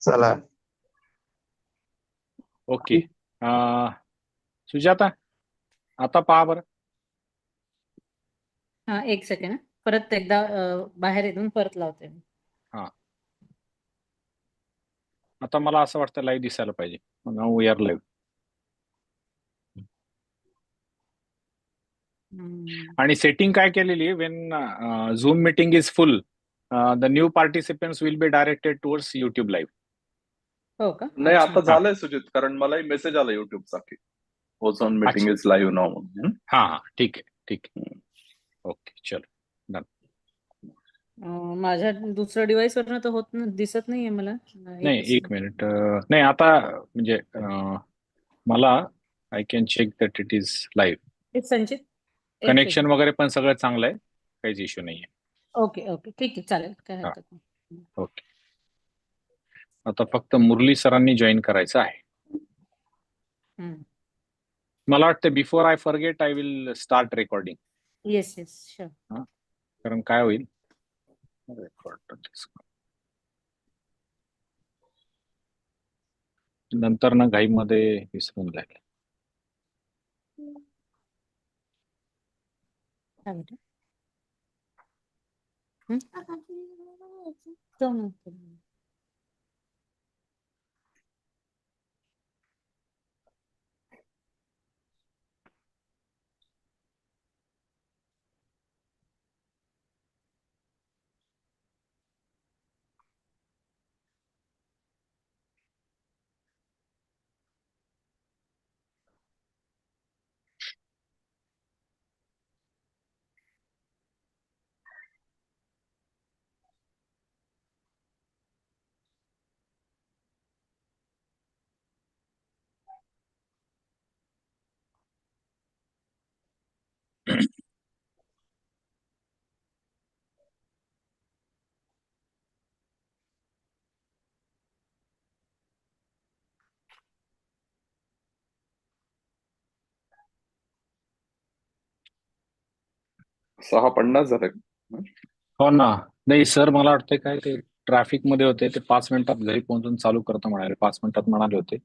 चला. ओके. सुजाता, आता पहा बरं. हा, एक सेकंड. परत एकदा बाहेर येऊन परत लावते. हा, आता मला असं वाटतं लाईव्ह दिसायला पाहिजे. Now we are live. आणि सेटिंग काय केलेली आहे, when Zoom meeting is full the new participants will be directed towards YouTube live. हो का? नाही, अच्छा. आता झालंय सुजित, कारण मलाही मेसेज आला युट्यूबचा की ozone meeting is live now म्हणून. हा हा, ठीक आहे ठीक आहे. ओके, चलो डन. माझ्या दुसऱ्या डिव्हाइस वरनं तर दिसत नाहीये मला. नाही, एक मिनिट. नाही, आता म्हणजे मला I can check that it is live. एक संचित, एक कनेक्शन सेकंड. वगैरे पण सगळं चांगलं आहे, काहीच इश्यू नाहीये. ओके ओके, ठीक आहे, चालेल, काय हा. हरकत नाही. ओके, आता फक्त मुरली सरांनी जॉईन करायचं आहे. हम्म. मला वाटतं before I forget I will start recording. Yes yes, sure. कारण काय होईल, नंतर ना घाईमध्ये विसरून जाईल. सहा 50 झाले. हो ना. नाही सर, मला वाटतं काय ते ट्रॅफिक मध्ये होते, ते 5 मिनिटात घरी पोहोचून चालू करतो म्हणाले. 5 मिनिटात म्हणाले होते.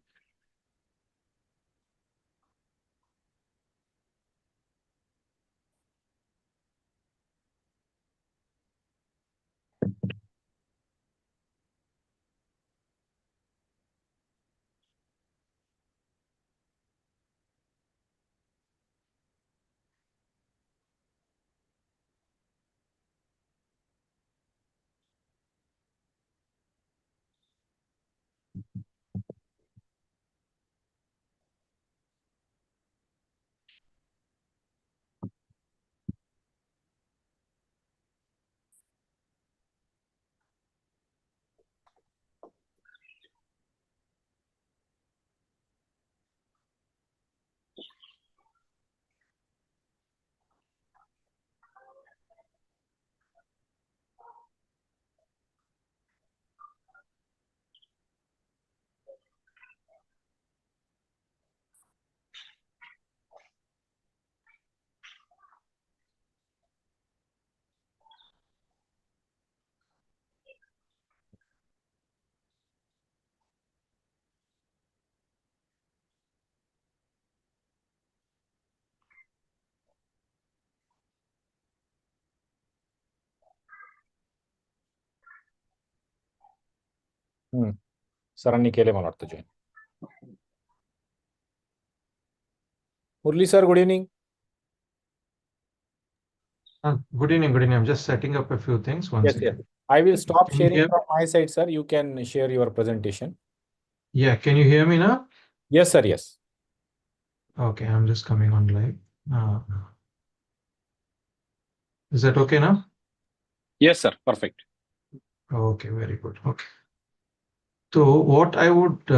सरांनी केले मला वाटतं join. Murali sir, good evening. Good evening, good evening. I'm just setting up a few things. One Yes, second. yes. I will stop Can you sharing hear- from my side, sir. You can share your presentation. Yeah, can you hear me now? Yes, sir. Yes. Okay, I'm just coming on live. Is that okay now? Yes, sir. Perfect. Okay, very good. Okay. So what I would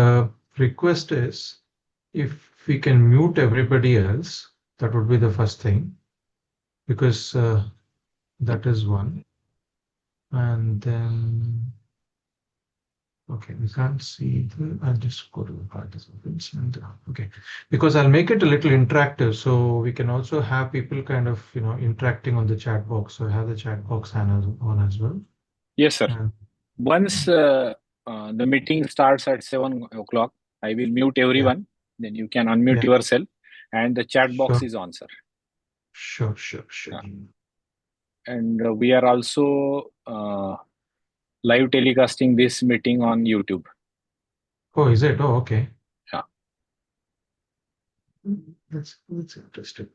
request is, if we can mute everybody else, that would be the first thing, because that is one. And then, okay, we can't see the, I'll just go to the participants and, okay, because I'll make it a little interactive, so we can also have people kind of, interacting on the chat box. So I have the chat box on as well. Yes, sir. And Once the meeting starts at 7 o'clock. I will mute everyone. Then you can unmute Yeah. yourself, and the chat box Sure. is on, sir. Sure. And we are also live telecasting this meeting on YouTube. Oh, is it? Oh, okay. Yeah. That's interesting.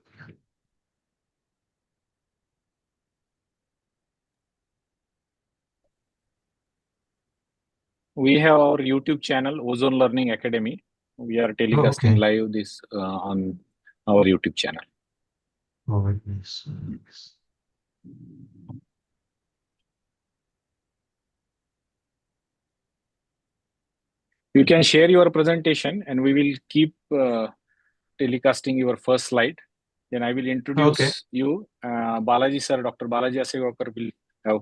We have our YouTube channel, Ozone Learning Academy. We are telecasting okay. live this on our YouTube channel. Oh, very nice. You can share your presentation, and we will keep telecasting your first slide. Then I will introduce you. Balaji sir, Dr. Balaji Asegawkar will have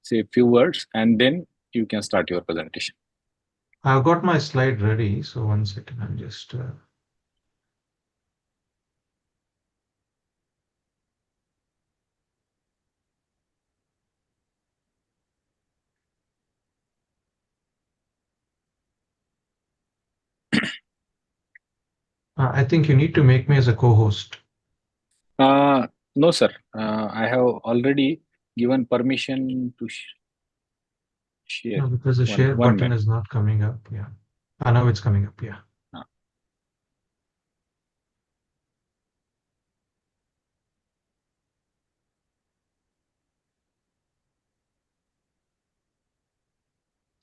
say a few words, and then you can start your presentation. I've got my slide ready. So 1 second, I'm just. I think you need to make me as a co-host. No, sir. I have already given permission to share. No, because the share button is not coming up. Yeah. Now it's coming up. Yeah.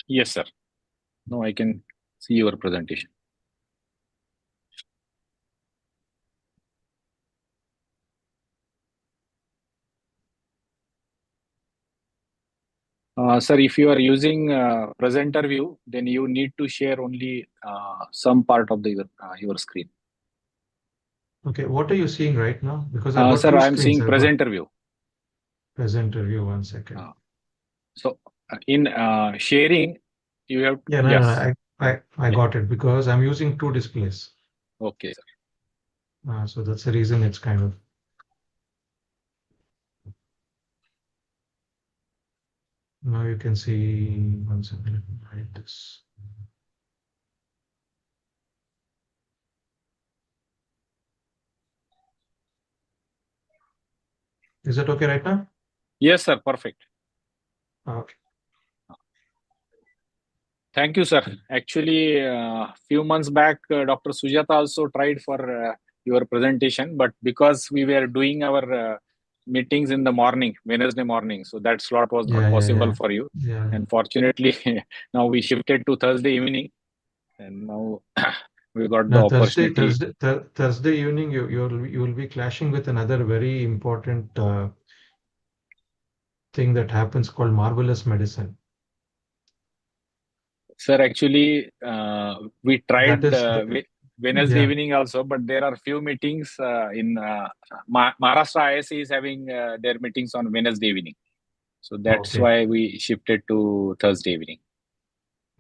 Yes, sir. Now I can see your presentation. Sir, if you are using presenter view, then you need to share only some part of your screen. Okay, what are you seeing right now? Because I've got sir, two I am screens. seeing presenter view. Presenter view, 1 second. So in sharing, you have. Yeah, no, I got it because I'm using two displays. Okay, sir. So that's the reason it's kind of. Now you can see 1 second. Let me hide this. Is that okay right now? Yes, sir. Perfect. Okay. Thank you, sir. Actually, few months back, Dr. Sujata also tried for your presentation, but because we were doing our meetings in the morning, Wednesday morning, so that slot was not possible for you. Yeah. And fortunately, now we shifted to Thursday evening, and now we got the opportunity. Thursday evening, you will be clashing with another very important thing that happens called marvelous medicine. Sir, actually, we tried Wednesday evening also, but there are few meetings in Maharashtra ISC is having their meetings on Wednesday evening. So that's why we shifted to Thursday evening.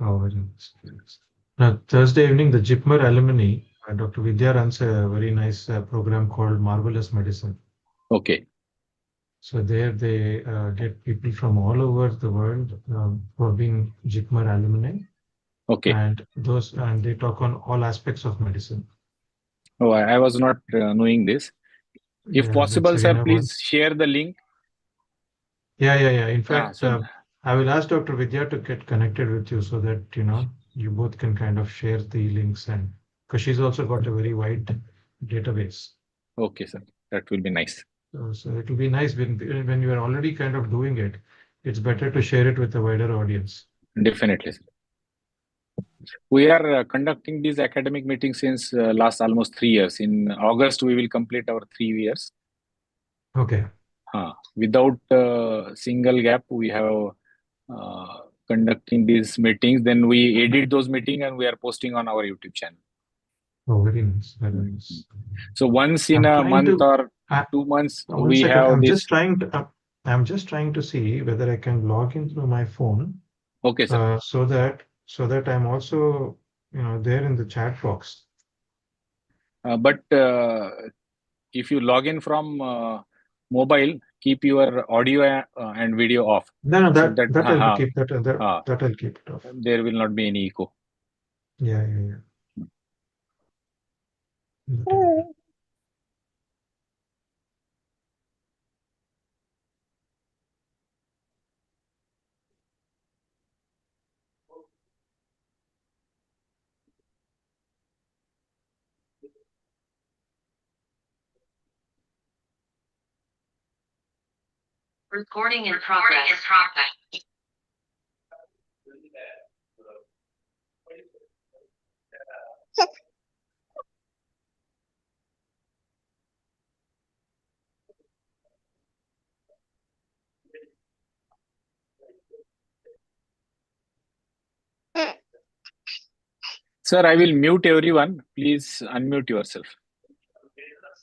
Oh, very nice. Now, Thursday evening, the JIPMER alumni, Dr. Vidya runs a very nice program called Marvelous Medicine. Okay. So there they get people from all over the world who have been JIPMER alumni. Okay. And they talk on all aspects of medicine. Oh, I was not knowing this. If possible, sir, please share the link. Yeah. In fact, I will ask Dr. Vidya to get connected with you so that, you both can kind of share the links, and because she's also got a very wide database. Okay, sir. That will be nice. So it will be nice when you are already kind of doing it. It's better to share it with a wider audience. Definitely, sir. We are conducting these academic meetings since last almost 3 years. In August, we will complete our 3 years. Okay. Without single gap, we have conducting these meetings. Then we edit those meetings and we are posting on our YouTube channel. Oh, very nice. Very nice. So once in a month or 2 months, we have I'm this. I'm just trying to see whether I can log in through my phone. Okay, sir. So that I'm also, there in the chat box. But if you log in from mobile, keep your audio and video off. No, So that I'll keep that I'll keep it off. There will not be any echo. Yeah. Recording in progress. Sir, I will mute everyone. Please unmute yourself.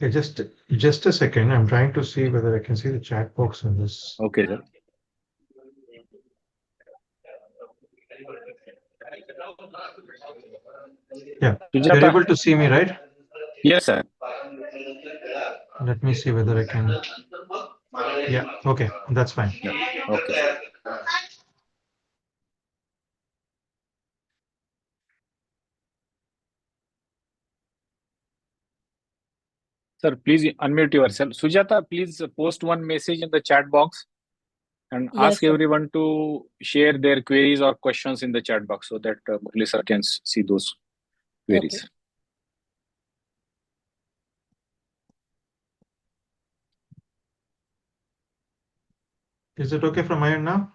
Okay, just a second. I'm trying to see whether I can see the chat box in this. Okay, sir. Yeah, Sujata. you're able to see me, right? Yes, sir. Let me see whether I can. Yeah, okay, that's fine. Yeah. Okay. Sir, please unmute yourself. Sujata, please post one message in the chat box and Yes, ask sir. everyone to share their queries or questions in the chat box so that Murli sir can see those queries. Okay. Is it okay from my end now?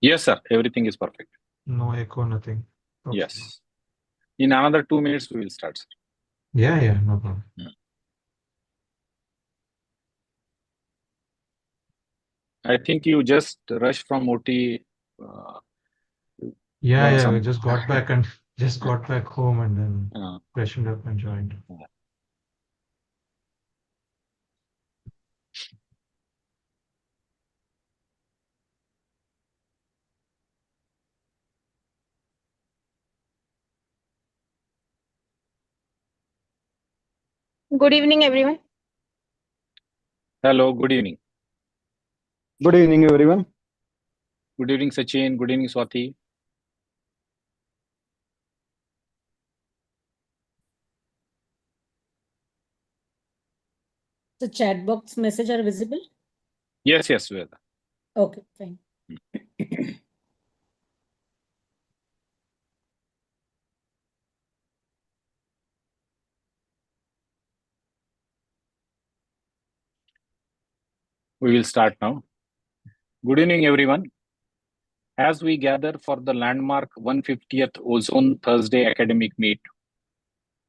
Yes, sir. Everything is perfect. No echo, nothing. Okay. Yes. In another 2 minutes, we will start, sir. Yeah, no problem. I think you just rushed from OT. Yeah, we just got back and just got back home and then freshened up and joined. Good evening, everyone. Hello, good evening. Good evening, everyone. Good evening, Sachin. Good evening, Swati. The chat box message are visible? Yes, Veda. Okay, fine. We will start now. Good evening, everyone. As we gather for the landmark 150th Ozone Thursday academic meet,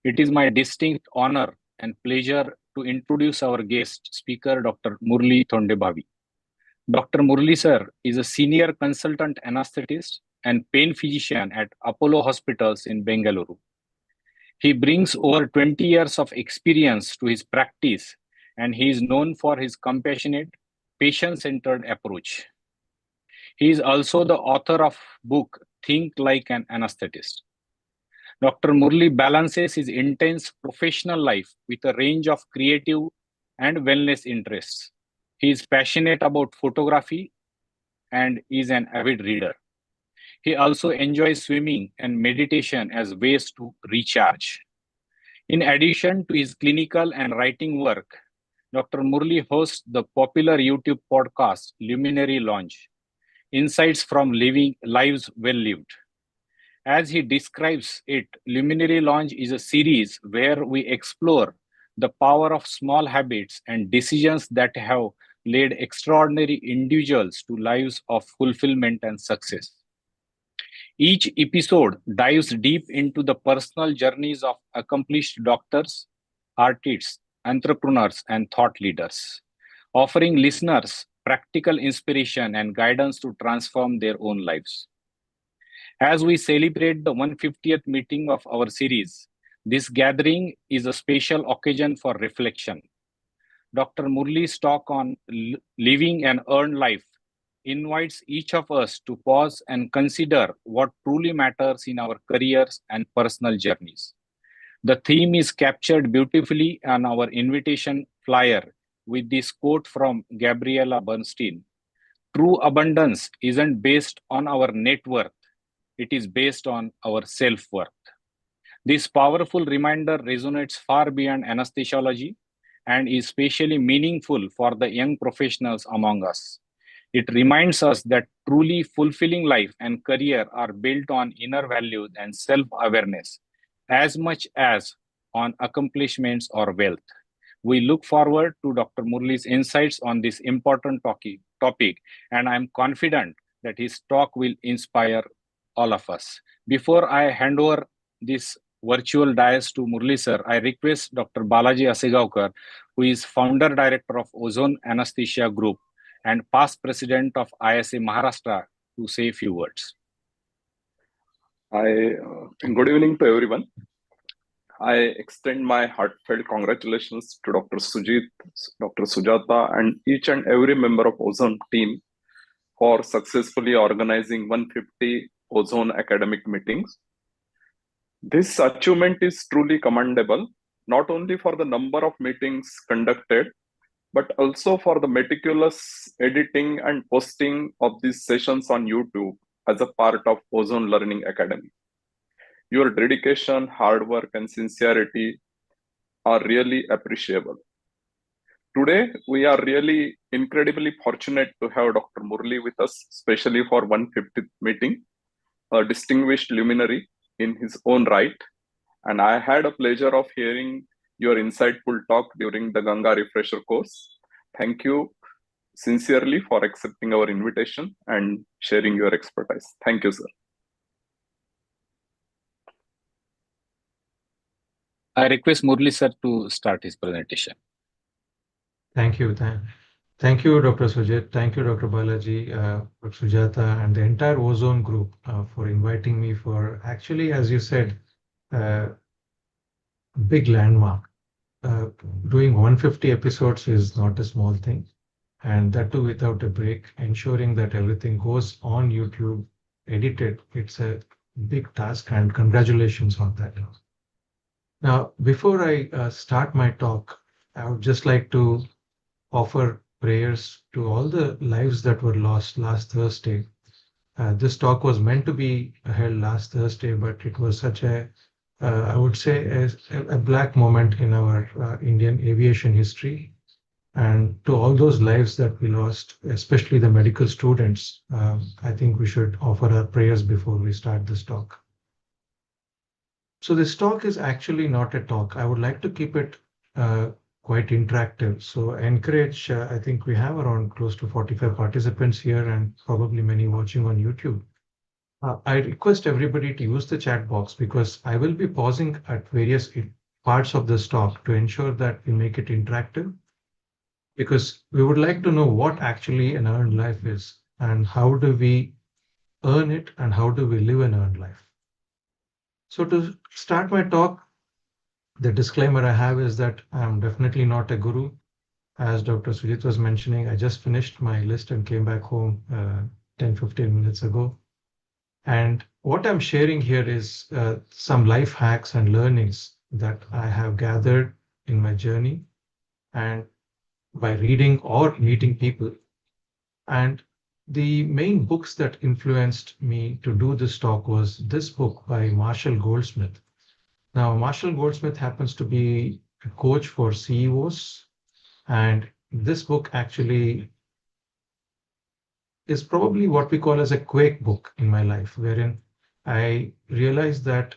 it is my distinct honor and pleasure to introduce our guest speaker, Dr. Murli Thondebhavi. Dr. Murli sir is a senior consultant anesthetist and pain physician at Apollo Hospitals in Bengaluru. He brings over 20 years of experience to his practice, and he is known for his compassionate, patient-centered approach. He is also the author of book Think Like an Anesthetist. Dr. Murli balances his intense professional life with a range of creative and wellness interests. He is passionate about photography and is an avid reader. He also enjoys swimming and meditation as ways to recharge. In addition to his clinical and writing work, Dr. Murli hosts the popular YouTube podcast Luminary Lounge, Insights from Living Lives Well Lived. As he describes it, Luminary Lounge is a series where we explore the power of small habits and decisions that have led extraordinary individuals to lives of fulfillment and success. Each episode dives deep into the personal journeys of accomplished doctors, artists, entrepreneurs, and thought leaders, offering listeners practical inspiration and guidance to transform their own lives. As we celebrate the 150th meeting of our series, this gathering is a special occasion for reflection. Dr. Murli's talk on living an earned life invites each of us to pause and consider what truly matters in our careers and personal journeys. The theme is captured beautifully on our invitation flyer, with this quote from Gabriela Bernstein. True abundance isn't based on our net worth, it is based on our self-worth. This powerful reminder resonates far beyond anesthesiology and is especially meaningful for the young professionals among us. It reminds us that truly fulfilling life and career are built on inner values and self-awareness as much as on accomplishments or wealth. We look forward to Dr. Murli's insights on this important topic, and I'm confident that his talk will inspire all of us. Before I hand over this virtual dais to Murli sir, I request Dr. Balaji Asegaonkar, who is founder director of Ozone Anesthesia Group and past president of ISA Maharashtra, to say a few words. Good evening to everyone. I extend my heartfelt congratulations to Dr. Sujit, Dr. Sujata, and each and every member of Ozone team for successfully organizing 150 Ozone academic meetings. This achievement is truly commendable, not only for the number of meetings conducted, but also for the meticulous editing and posting of these sessions on YouTube as a part of Ozone Learning Academy. Your dedication, hard work, and sincerity are really appreciable. Today, we are really incredibly fortunate to have Dr. Murli with us, especially for 150th meeting, a distinguished luminary in his own right. And I had a pleasure of hearing your insightful talk during the Ganga Refresher course. Thank you sincerely for accepting our invitation and sharing your expertise. Thank you, sir. I request Murli sir to start his presentation. Thank you. Thank you, Dr. Sujit. Thank you, Dr. Balaji, Dr. Sujata, and the entire Ozone group for inviting me for actually, as you said, big landmark. Doing 150 episodes is not a small thing, and that too without a break, ensuring that everything goes on YouTube, edited. It's a big task, and congratulations on that. Now, before I start my talk, I would just like to offer prayers to all the lives that were lost last Thursday. This talk was meant to be held last Thursday, but it was such a I would say a black moment in our Indian aviation history. And to all those lives that we lost, especially the medical students, I think we should offer our prayers before we start this talk. So this talk is actually not a talk. I would like to keep it quite interactive. So I encourage, I think we have around close to 45 participants here and probably many watching on YouTube. I request everybody to use the chat box because I will be pausing at various parts of this talk to ensure that we make it interactive, because we would like to know what actually an earned life is and how do we earn it and how do we live an earned life. So to start my talk, the disclaimer I have is that I'm definitely not a guru. As Dr. Sujit was mentioning, I just finished my list and came back home 10-15 minutes ago. And what I'm sharing here is some life hacks and learnings that I have gathered in my journey and by reading or meeting people. And the main books that influenced me to do this talk was this book by Marshall Goldsmith. Now, Marshall Goldsmith happens to be a coach for CEOs, and this book actually is probably what we call as a quake book in my life, wherein I realized that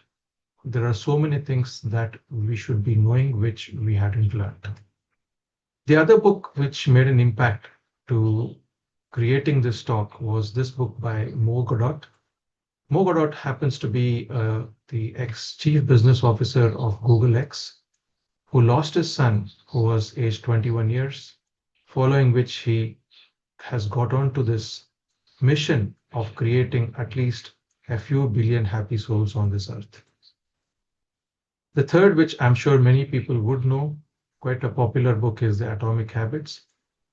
there are so many things that we should be knowing which we hadn't learned. The other book which made an impact to creating this talk was this book by Mo Godot. Mo Godot happens to be the ex-chief business officer of Google X, who lost his son, who was aged 21 years, following which he has got on to this mission of creating at least a few billion happy souls on this earth. The third, which I'm sure many people would know, quite a popular book, is The Atomic Habits.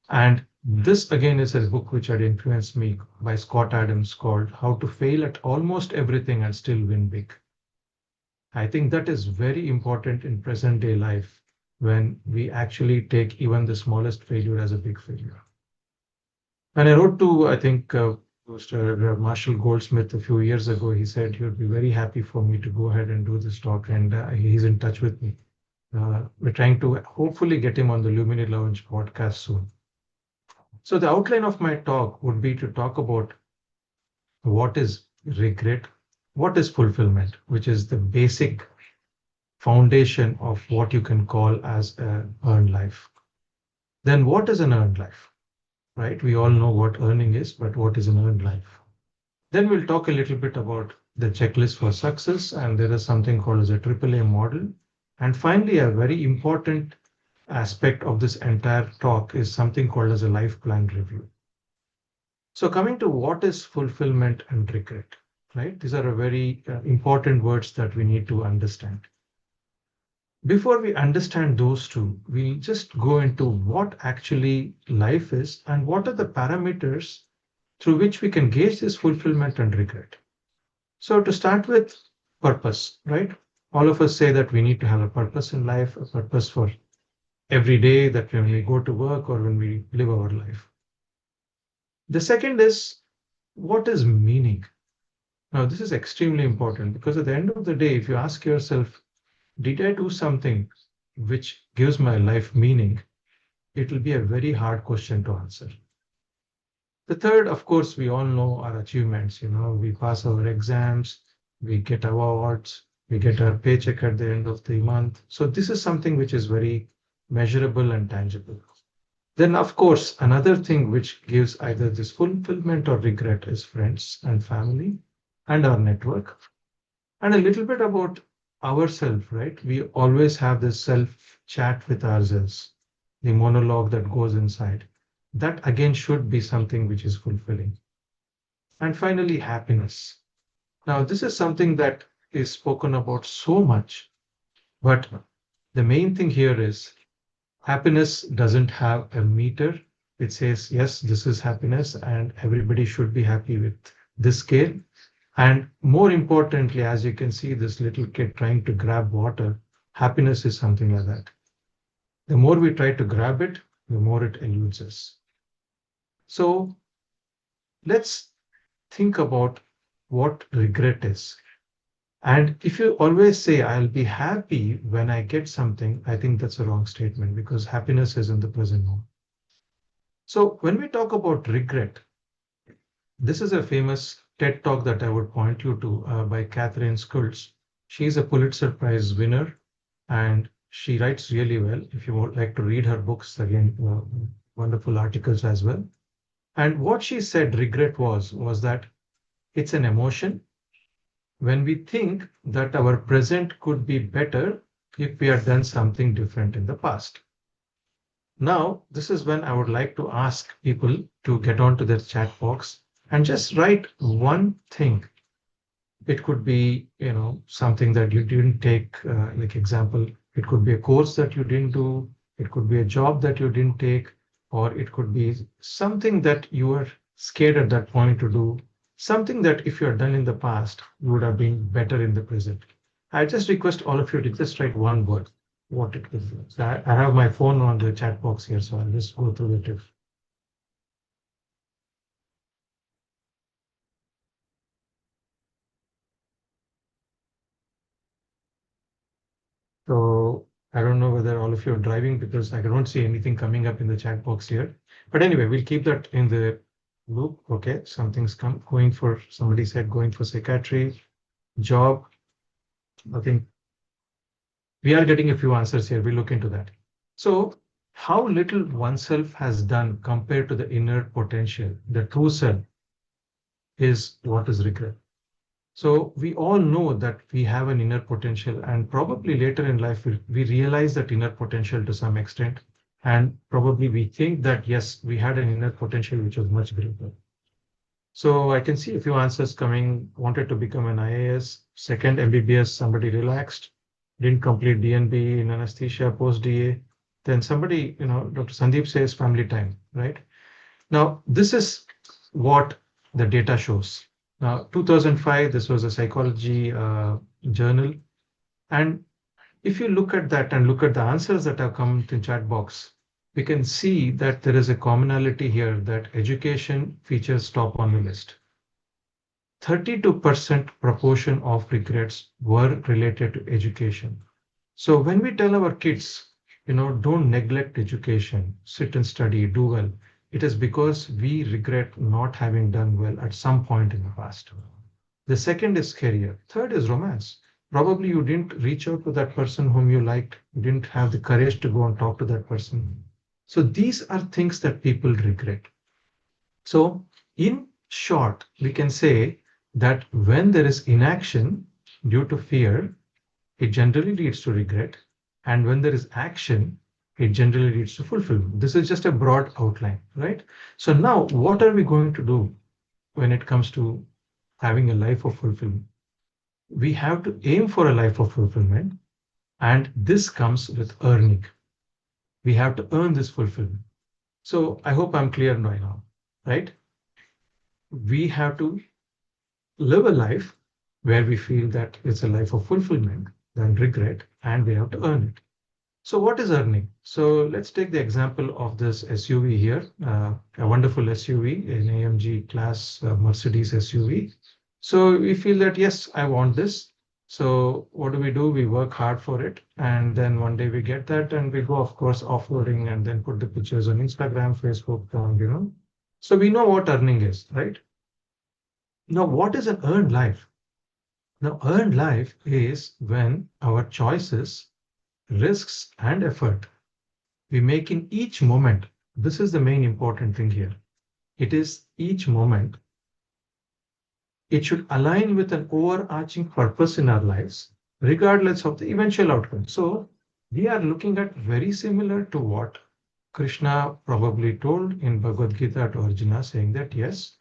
And this again is a book which had influenced me by Scott Adams called How to Fail at Almost Everything and Still Win Big. I think that is very important in present day life, when we actually take even the smallest failure as a big failure. And I wrote to, I think, Mr. Marshall Goldsmith a few years ago. He said he would be very happy for me to go ahead and do this talk, and he's in touch with me. We're trying to hopefully get him on the Lumini Lounge podcast soon. So the outline of my talk would be to talk about what is regret, what is fulfillment, which is the basic foundation of what you can call as an earned life. Then what is an earned life? Right? We all know what earning is, but what is an earned life? Then we'll talk a little bit about the checklist for success, and there is something called as a AAA model. And finally, a very important aspect of this entire talk is something called as a life plan review. So coming to what is fulfillment and regret, right? These are very important words that we need to understand. Before we understand those two, we'll just go into what actually life is and what are the parameters through which we can gauge this fulfillment and regret. So to start with, purpose, right? All of us say that we need to have a purpose in life, a purpose for every day, that when we go to work or when we live our life. The second is, what is meaning? Now, this is extremely important because at the end of the day, if you ask yourself, did I do something which gives my life meaning? It will be a very hard question to answer. The third, of course, we all know our achievements. We pass our exams, we get our awards, we get our paycheck at the end of the month. So this is something which is very measurable and tangible. Then, of course, another thing which gives either this fulfillment or regret is friends and family and our network. And a little bit about ourselves, right? We always have this self chat with ourselves, the monologue that goes inside. That again should be something which is fulfilling. And finally, happiness. Now, this is something that is spoken about so much, but the main thing here is happiness doesn't have a meter. It says, yes, this is happiness, and everybody should be happy with this scale. And more importantly, as you can see, this little kid trying to grab water, happiness is something like that. The more we try to grab it, the more it eludes us. So let's think about what regret is. And if you always say, I'll be happy when I get something, I think that's a wrong statement because happiness is in the present moment. So when we talk about regret, this is a famous TED talk that I would point you to by Catherine Schultz. She's a Pulitzer Prize winner and she writes really well. If you would like to read her books, again, wonderful articles as well. And what she said regret was that it's an emotion when we think that our present could be better if we had done something different in the past. Now, this is when I would like to ask people to get onto their chat box and just write one thing. It could be, something that you didn't take, like example, it could be a course that you didn't do, it could be a job that you didn't take, or it could be something that you were scared at that point to do, something that if you had done in the past, you would have been better in the present. I just request all of you to just write one word, what it is. So I have my phone on the chat box here, so I'll just go through it. So I don't know whether all of you are driving because I don't see anything coming up in the chat box here. But anyway, we'll keep that in the loop. Okay, something's going for, somebody said going for psychiatry, job. I think we are getting a few answers here. We'll look into that. So how little oneself has done compared to the inner potential, the true self, is what is regret. So we all know that we have an inner potential, and probably later in life, we realize that inner potential to some extent. And probably we think that, yes, we had an inner potential which was much greater. So I can see a few answers coming. Wanted to become an IAS, second MBBS, somebody relaxed, didn't complete DNB in anesthesia, post DA. Then somebody, Dr. Sandeep says family time, right? Now, this is what the data shows. Now, 2005, this was a psychology journal. And if you look at that and look at the answers that have come to chat box, we can see that there is a commonality here that education features top on the list. 32% proportion of regrets were related to education. So when we tell our kids, don't neglect education, sit and study, do well, it is because we regret not having done well at some point in the past. The second is career. Third is romance. Probably you didn't reach out to that person whom you liked. You didn't have the courage to go and talk to that person. So these are things that people regret. So in short, we can say that when there is inaction due to fear, it generally leads to regret. And when there is action, it generally leads to fulfillment. This is just a broad outline, right? So now what are we going to do when it comes to having a life of fulfillment? We have to aim for a life of fulfillment, and this comes with earning. We have to earn this fulfillment. So I hope I'm clear now, right? We have to live a life where we feel that it's a life of fulfillment, then regret, and we have to earn it. So what is earning? So let's take the example of this SUV here, a wonderful SUV, an AMG class Mercedes SUV. So we feel that, yes, I want this. So what do? We work hard for it. And then one day we get that and we go, of course, off-roading and then put the pictures on Instagram, Facebook, So we know what earning is, right? Now, what is an earned life? Now, earned life is when our choices, risks, and effort we make in each moment. This is the main important thing here. It is each moment. It should align with an overarching purpose in our lives, regardless of the eventual outcome. So we are looking at very similar to what Krishna probably told in Bhagavad Gita to Arjuna, saying that, yes,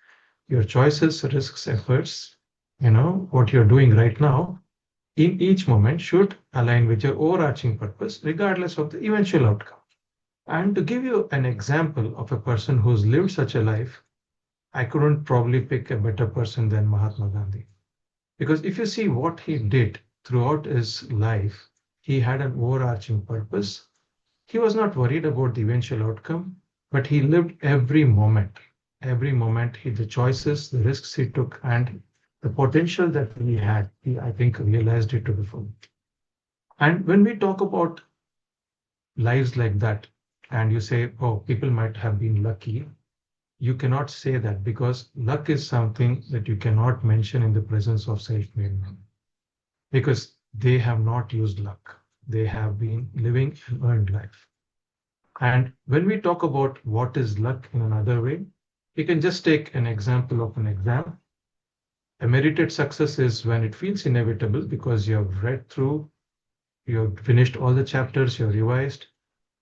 your choices, risks, efforts, what you're doing right now in each moment should align with your overarching purpose, regardless of the eventual outcome. And to give you an example of a person who's lived such a life, I couldn't probably pick a better person than Mahatma Gandhi. Because if you see what he did throughout his life, he had an overarching purpose. He was not worried about the eventual outcome, but he lived every moment. Every moment, the choices, the risks he took, and the potential that he had, he, I think, realized it to the full. And when we talk about lives like that, and you say, oh, people might have been lucky, you cannot say that because luck is something that you cannot mention in the presence of self-made men, because they have not used luck. They have been living an earned life. And when we talk about what is luck in another way, we can just take an example of an exam. A merited success is when it feels inevitable because you have read through, you have finished all the chapters, you have revised,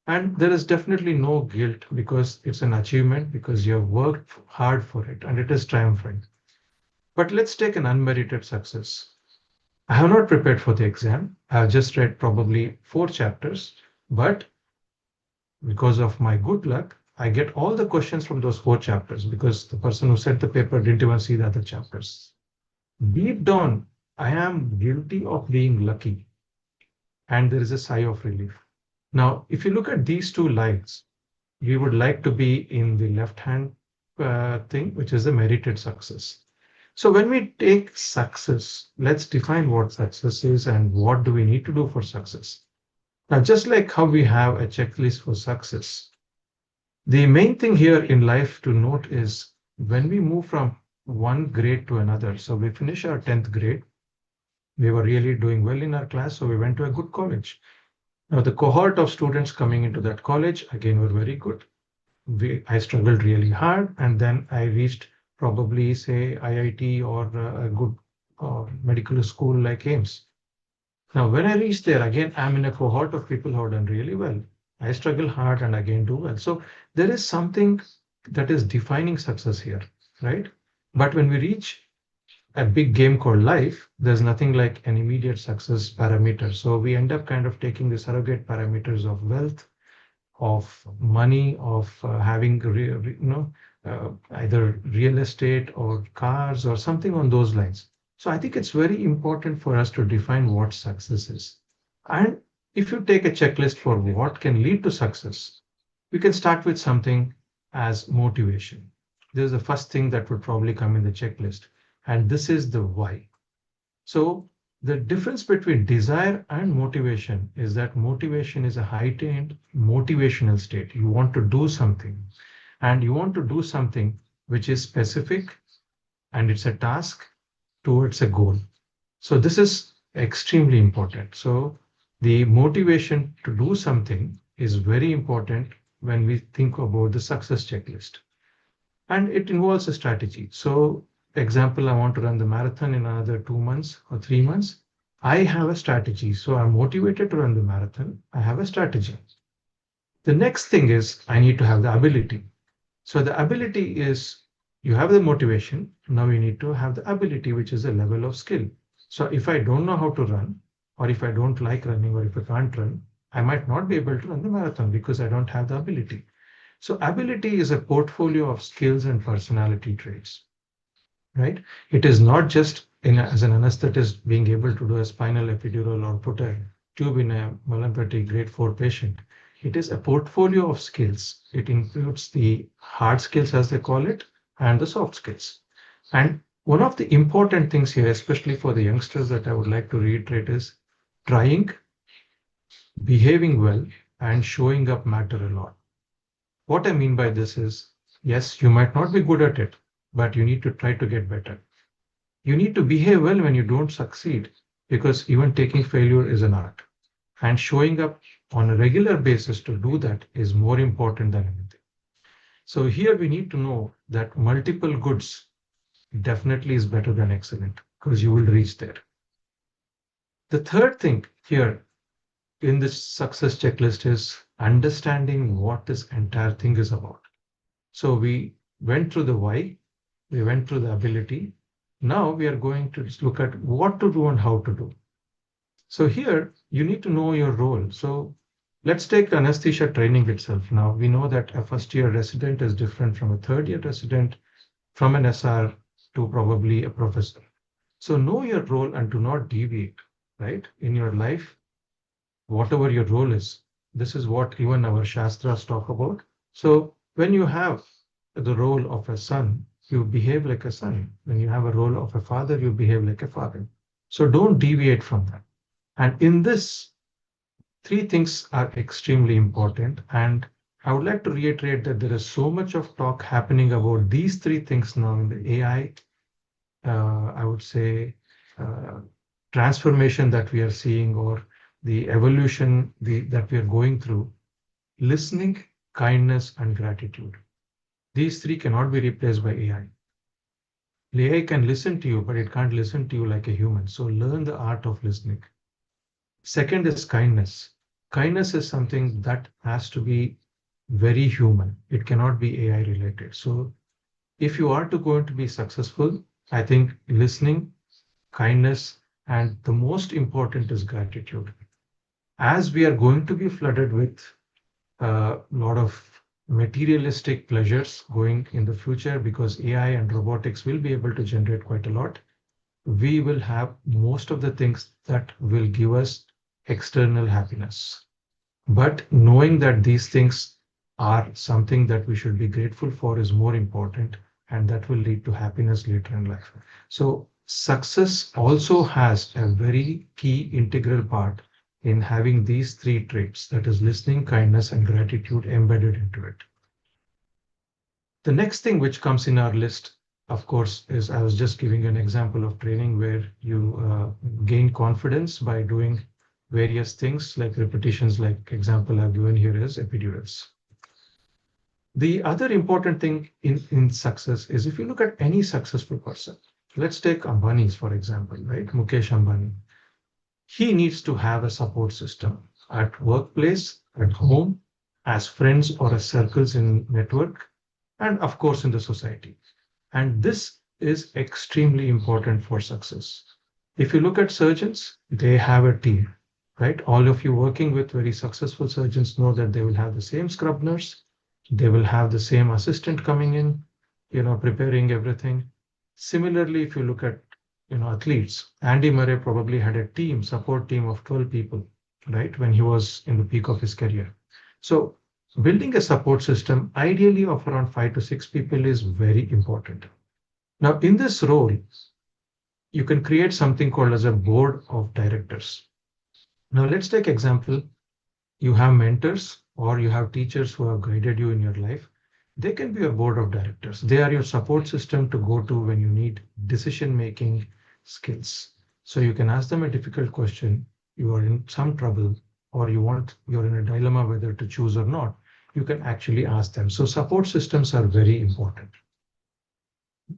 and there is definitely no guilt because it's an achievement, because you have worked hard for it and it is triumphant. But let's take an unmerited success. I have not prepared for the exam. I have just read probably 4 chapters, but because of my good luck, I get all the questions from those 4 chapters because the person who sent the paper didn't even see the other chapters. Deep down, I am guilty of being lucky, and there is a sigh of relief. Now, if you look at these 2 lines, we would like to be in the left-hand thing, which is the merited success. So when we take success, let's define what success is and what do we need to do for success. Now, just like how we have a checklist for success, the main thing here in life to note is when we move from one grade to another. So we finish our 10th grade. We were really doing well in our class, so we went to a good college. Now, the cohort of students coming into that college, again, were very good. I struggled really hard, and then I reached probably, say, IIT or a good medical school like AIMS. Now, when I reached there, again, I'm in a cohort of people who have done really well. I struggle hard and again do well. So there is something that is defining success here, right? But when we reach a big game called life, there's nothing like an immediate success parameter. So we end up kind of taking the surrogate parameters of wealth, of money, of having either real estate or cars or something on those lines. So I think it's very important for us to define what success is. And if you take a checklist for what can lead to success, we can start with something as motivation. This is the first thing that would probably come in the checklist. And this is the why. So the difference between desire and motivation is that motivation is a heightened motivational state. You want to do something, and you want to do something which is specific, and it's a task towards a goal. So this is extremely important. So the motivation to do something is very important when we think about the success checklist. And it involves a strategy. So example, I want to run the marathon in another 2 months or 3 months. I have a strategy. So I'm motivated to run the marathon. I have a strategy. The next thing is I need to have the ability. So the ability is you have the motivation. Now you need to have the ability, which is a level of skill. So if I don't know how to run, or if I don't like running, or if I can't run, I might not be able to run the marathon because I don't have the ability. So ability is a portfolio of skills and personality traits, right? It is not just as an anesthetist being able to do a spinal epidural or put a tube in a Mallampati grade 4 patient. It is a portfolio of skills. It includes the hard skills, as they call it, and the soft skills. And one of the important things here, especially for the youngsters, that I would like to reiterate is trying, behaving well, and showing up matter a lot. What I mean by this is, yes, you might not be good at it, but you need to try to get better. You need to behave well when you don't succeed, because even taking failure is an art. And showing up on a regular basis to do that is more important than anything. So here we need to know that multiple goods definitely is better than excellent, because you will reach there. The third thing here in this success checklist is understanding what this entire thing is about. So we went through the why, we went through the ability. Now we are going to look at what to do and how to do. So here you need to know your role. So let's take anesthesia training itself. Now we know that a first year resident is different from a third year resident, from an SR to probably a professor. So know your role and do not deviate, right? In your life, whatever your role is, this is what even our Shastras talk about. So when you have the role of a son, you behave like a son. When you have a role of a father, you behave like a father. So don't deviate from that. And in this, three things are extremely important. And I would like to reiterate that there is so much of talk happening about these three things now in the AI, I would say, transformation that we are seeing, or the evolution that we are going through. Listening, kindness, and gratitude. These three cannot be replaced by AI. The AI can listen to you, but it can't listen to you like a human. So learn the art of listening. Second is kindness. Kindness is something that has to be very human. It cannot be AI related. So if you are going to be successful, I think listening, kindness, and the most important is gratitude. As we are going to be flooded with a lot of materialistic pleasures going in the future, because AI and robotics will be able to generate quite a lot, we will have most of the things that will give us external happiness. But knowing that these things are something that we should be grateful for is more important, and that will lead to happiness later in life. So success also has a very key integral part in having these three traits, that is listening, kindness, and gratitude, embedded into it. The next thing which comes in our list, of course, is, I was just giving an example of training where you gain confidence by doing various things like repetitions, like example I've given here is epidurals. The other important thing in success is, if you look at any successful person, let's take Ambani's, for example, right? Mukesh Ambani. He needs to have a support system at workplace, at home, as friends or as circles in network, and of course in the society. And this is extremely important for success. If you look at surgeons, they have a team, right? All of you working with very successful surgeons know that they will have the same scrub nurse, they will have the same assistant coming in, preparing everything. Similarly, if you look at athletes, Andy Murray probably had a support team of 12 people, right? When he was in the peak of his career. So building a support system, ideally of around 5 to 6 people, is very important. Now, in this role, you can create something called as a board of directors. Now, let's take example. You have mentors or you have teachers who have guided you in your life. They can be your board of directors. They are your support system to go to when you need decision-making skills. So you can ask them a difficult question, you are in some trouble, or you're in a dilemma whether to choose or not, you can actually ask them. So support systems are very important.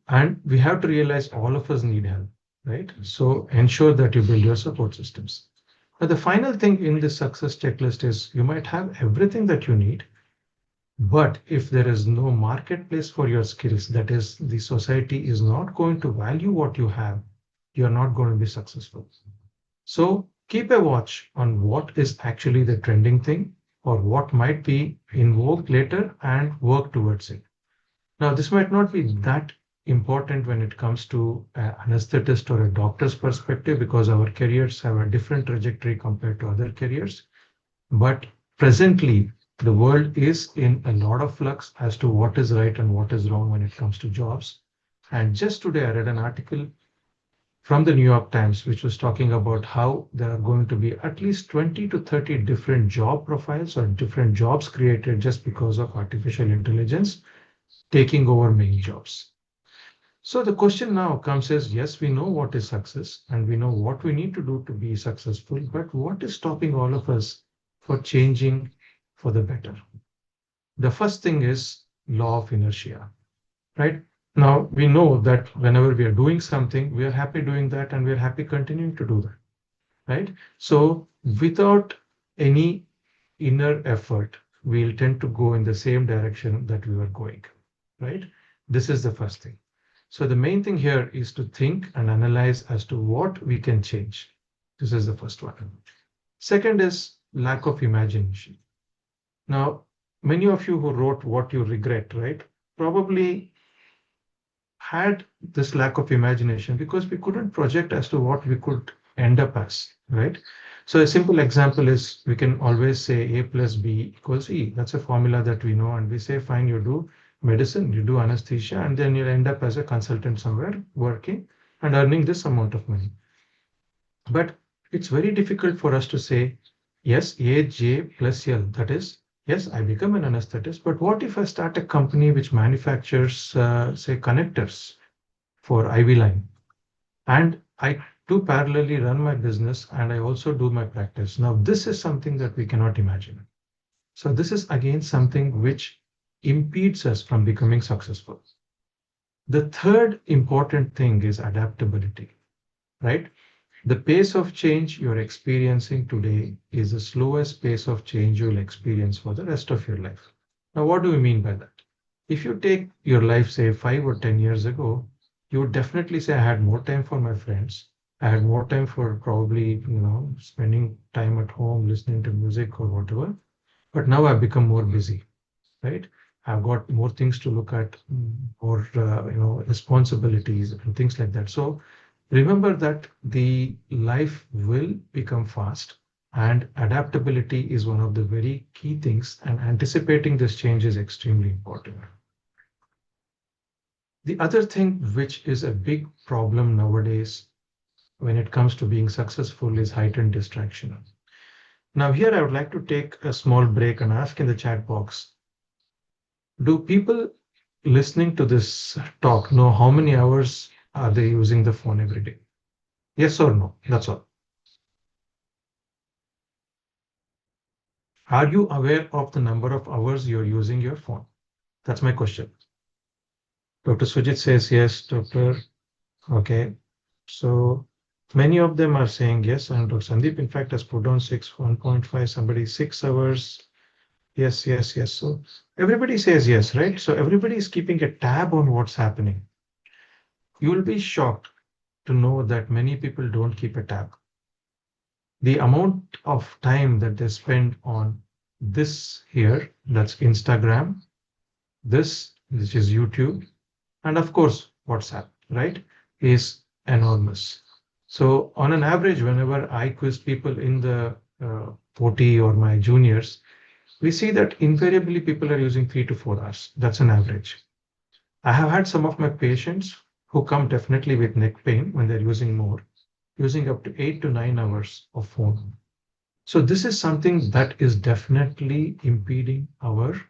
And we have to realize all of us need help, right? So ensure that you build your support systems. But the final thing in this success checklist is you might have everything that you need, but if there is no marketplace for your skills, that is, the society is not going to value what you have, you're not going to be successful. So keep a watch on what is actually the trending thing or what might be in vogue later and work towards it. Now, this might not be that important when it comes to an anesthetist or a doctor's perspective because our careers have a different trajectory compared to other careers. But presently, the world is in a lot of flux as to what is right and what is wrong when it comes to jobs. And just today, I read an article from the New York Times, which was talking about how there are going to be at least 20 to 30 different job profiles or different jobs created just because of artificial intelligence taking over many jobs. So the question now comes is, yes, we know what is success and we know what we need to do to be successful, but what is stopping all of us for changing for the better? The first thing is law of inertia, right? Now we know that whenever we are doing something, we are happy doing that and we're happy continuing to do that, right? So without any inner effort, we'll tend to go in the same direction that we were going, right? This is the first thing. So the main thing here is to think and analyze as to what we can change. This is the first one. Second is lack of imagination. Now, many of you who wrote what you regret, right, probably had this lack of imagination because we couldn't project as to what we could end up as, right? So a simple example is we can always say A plus B equals E. That's a formula that we know. And we say, fine, you do medicine, you do anesthesia, and then you'll end up as a consultant somewhere working and earning this amount of money. But it's very difficult for us to say, yes, AJ plus L, that is, yes, I become an anesthetist, but what if I start a company which manufactures, say, connectors for IV line? And I do parallelly run my business and I also do my practice. Now, this is something that we cannot imagine. So this is again something which impedes us from becoming successful. The third important thing is adaptability, right? The pace of change you're experiencing today is the slowest pace of change you'll experience for the rest of your life. Now, what do we mean by that? If you take your life, say 5 or 10 years ago, you would definitely say I had more time for my friends. I had more time for probably, spending time at home, listening to music or whatever. But now I've become more busy, right? I've got more things to look at, more, responsibilities and things like that. So remember that the life will become fast and adaptability is one of the very key things, and anticipating this change is extremely important. The other thing which is a big problem nowadays when it comes to being successful is heightened distraction. Now here I would like to take a small break and ask in the chat box, do people listening to this talk know how many hours are they using the phone every day? Yes or no? That's all. Are you aware of the number of hours you're using your phone? That's my question. Dr. Sujit says yes, Dr. Okay. So many of them are saying yes, and Dr. Sandeep, in fact, has put down 1.5, somebody 6 hours. Yes, yes, yes. So everybody says yes, right? So everybody is keeping a tab on what's happening. You will be shocked to know that many people don't keep a tab. The amount of time that they spend on this here, that's Instagram, this, which is YouTube, and of course, WhatsApp, right, is enormous. So on an average, whenever I quiz people in the OT or my juniors, we see that invariably people are using 3 to 4 hours. That's an average. I have had some of my patients who come definitely with neck pain when they're using more, using up to 8 to 9 hours of phone. So this is something that is definitely impeding our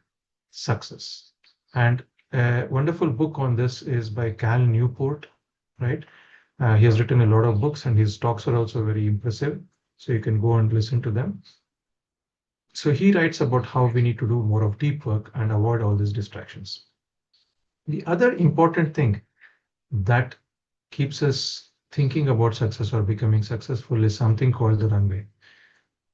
success. And a wonderful book on this is by Cal Newport, right? He has written a lot of books and his talks are also very impressive. So you can go and listen to them. So he writes about how we need to do more of deep work and avoid all these distractions. The other important thing that keeps us thinking about success or becoming successful is something called the runway.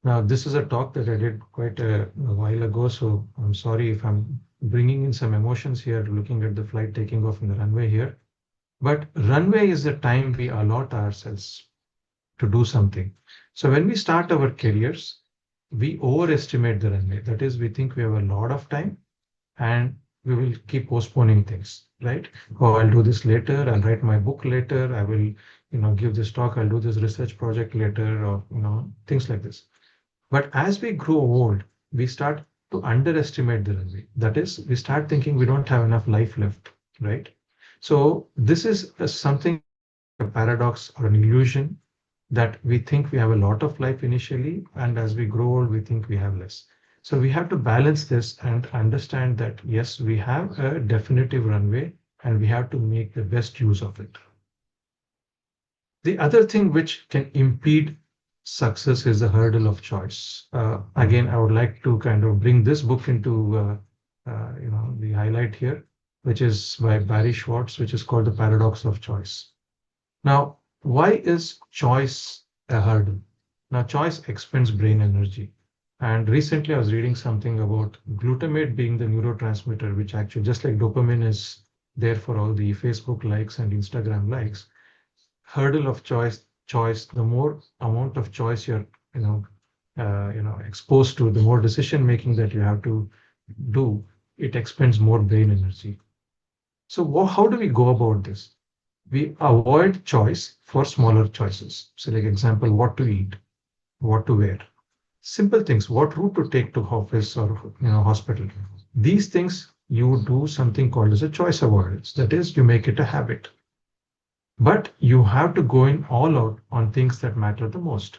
Now, this is a talk that I did quite a while ago, so I'm sorry if I'm bringing in some emotions here, looking at the flight taking off in the runway here. But runway is the time we allot ourselves to do something. So when we start our careers, we overestimate the runway. That is, we think we have a lot of time and we will keep postponing things, right? Oh, I'll do this later. I'll write my book later. I will, give this talk. I'll do this research project later, or, things like this. But as we grow old, we start to underestimate the runway. That is, we start thinking we don't have enough life left, right? So this is something, a paradox or an illusion, that we think we have a lot of life initially, and as we grow old, we think we have less. So we have to balance this and understand that, yes, we have a definitive runway and we have to make the best use of it. The other thing which can impede success is the hurdle of choice. Again, I would like to kind of bring this book into the highlight here, which is by Barry Schwartz, which is called The Paradox of Choice. Now, why is choice a hurdle? Now, choice expends brain energy. And recently I was reading something about glutamate being the neurotransmitter, which actually, just like dopamine is there for all the Facebook likes and Instagram likes, hurdle of choice, the more amount of choice you're, exposed to, the more decision making that you have to do, it expends more brain energy. So how do we go about this? We avoid choice for smaller choices. So like example, what to eat, what to wear, simple things, what route to take to office or hospital. These things you do something called as a choice avoidance. That is, you make it a habit. But you have to go in all out on things that matter the most.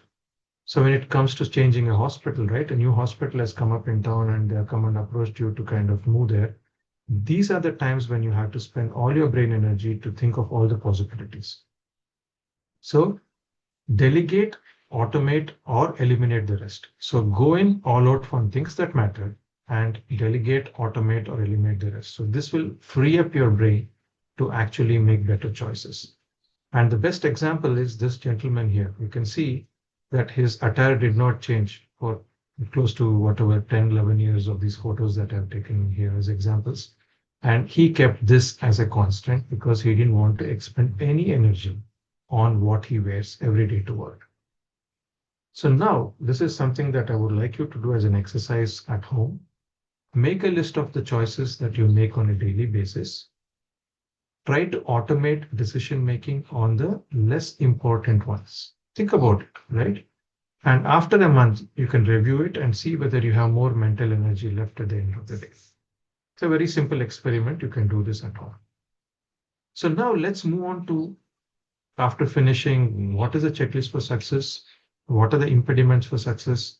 So when it comes to changing a hospital, right? A new hospital has come up in town and they have come and approached you to kind of move there. These are the times when you have to spend all your brain energy to think of all the possibilities. So delegate, automate, or eliminate the rest. So go in all out on things that matter and delegate, automate, or eliminate the rest. So this will free up your brain to actually make better choices. And the best example is this gentleman here. You can see that his attire did not change for close to whatever 10, 11 years of these photos that I've taken here as examples. And he kept this as a constant because he didn't want to expend any energy on what he wears every day to work. So now this is something that I would like you to do as an exercise at home. Make a list of the choices that you make on a daily basis. Try to automate decision making on the less important ones. Think about it, right? And after a month, you can review it and see whether you have more mental energy left at the end of the day. It's a very simple experiment. You can do this at home. So now let's move on to, after finishing what is a checklist for success, what are the impediments for success,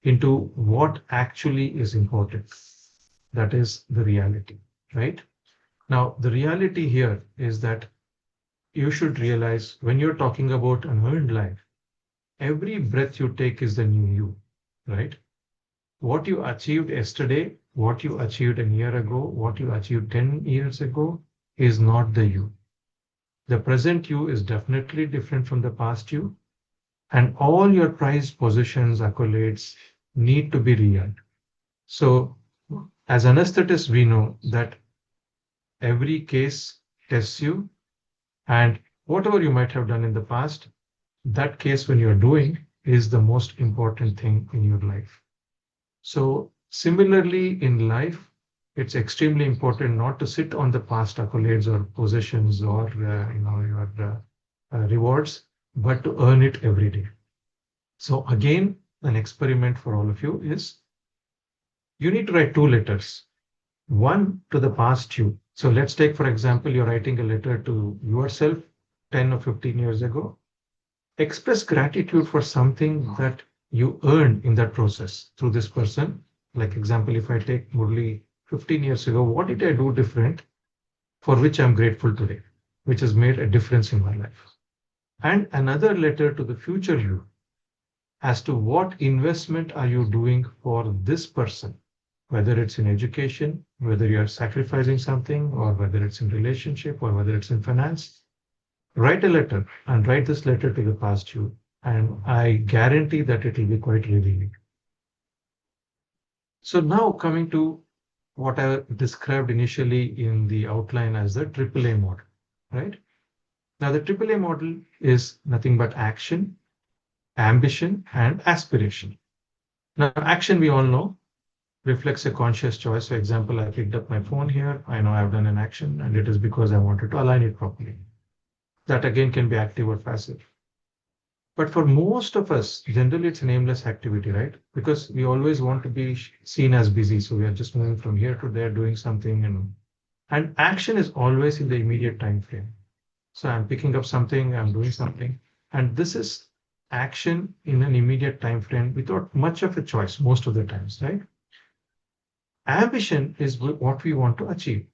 into what actually is important. That is the reality, right? Now, the reality here is that you should realize when you're talking about an earned life, every breath you take is the new you, right? What you achieved yesterday, what you achieved a year ago, what you achieved 10 years ago is not the you. The present you is definitely different from the past you. And all your prized possessions, accolades need to be real. So as anesthetists, we know that every case tests you, and whatever you might have done in the past, that case when you're doing is the most important thing in your life. So similarly in life, it's extremely important not to sit on the past accolades or possessions or your rewards, but to earn it every day. So again, an experiment for all of you is you need to write two letters, one to the past you. So let's take, for example, you're writing a letter to yourself 10 or 15 years ago. Express gratitude for something that you earned in that process through this person. Like example, if I take Murli 15 years ago, what did I do different for which I'm grateful today, which has made a difference in my life? And another letter to the future you as to what investment are you doing for this person, whether it's in education, whether you're sacrificing something, or whether it's in relationship, or whether it's in finance. Write a letter and write this letter to the past you, and I guarantee that it will be quite revealing. So now coming to what I described initially in the outline as the AAA model, right? Now the AAA model is nothing but action, ambition, and aspiration. Now action, we all know, reflects a conscious choice. For example, I picked up my phone here. I know I've done an action, and it is because I wanted to align it properly. That again can be active or passive. But for most of us, generally it's an aimless activity, right? Because we always want to be seen as busy. So we are just moving from here to there, doing something, and action is always in the immediate time frame. So I'm picking up something, I'm doing something, and this is action in an immediate time frame without much of a choice most of the times, right? Ambition is what we want to achieve.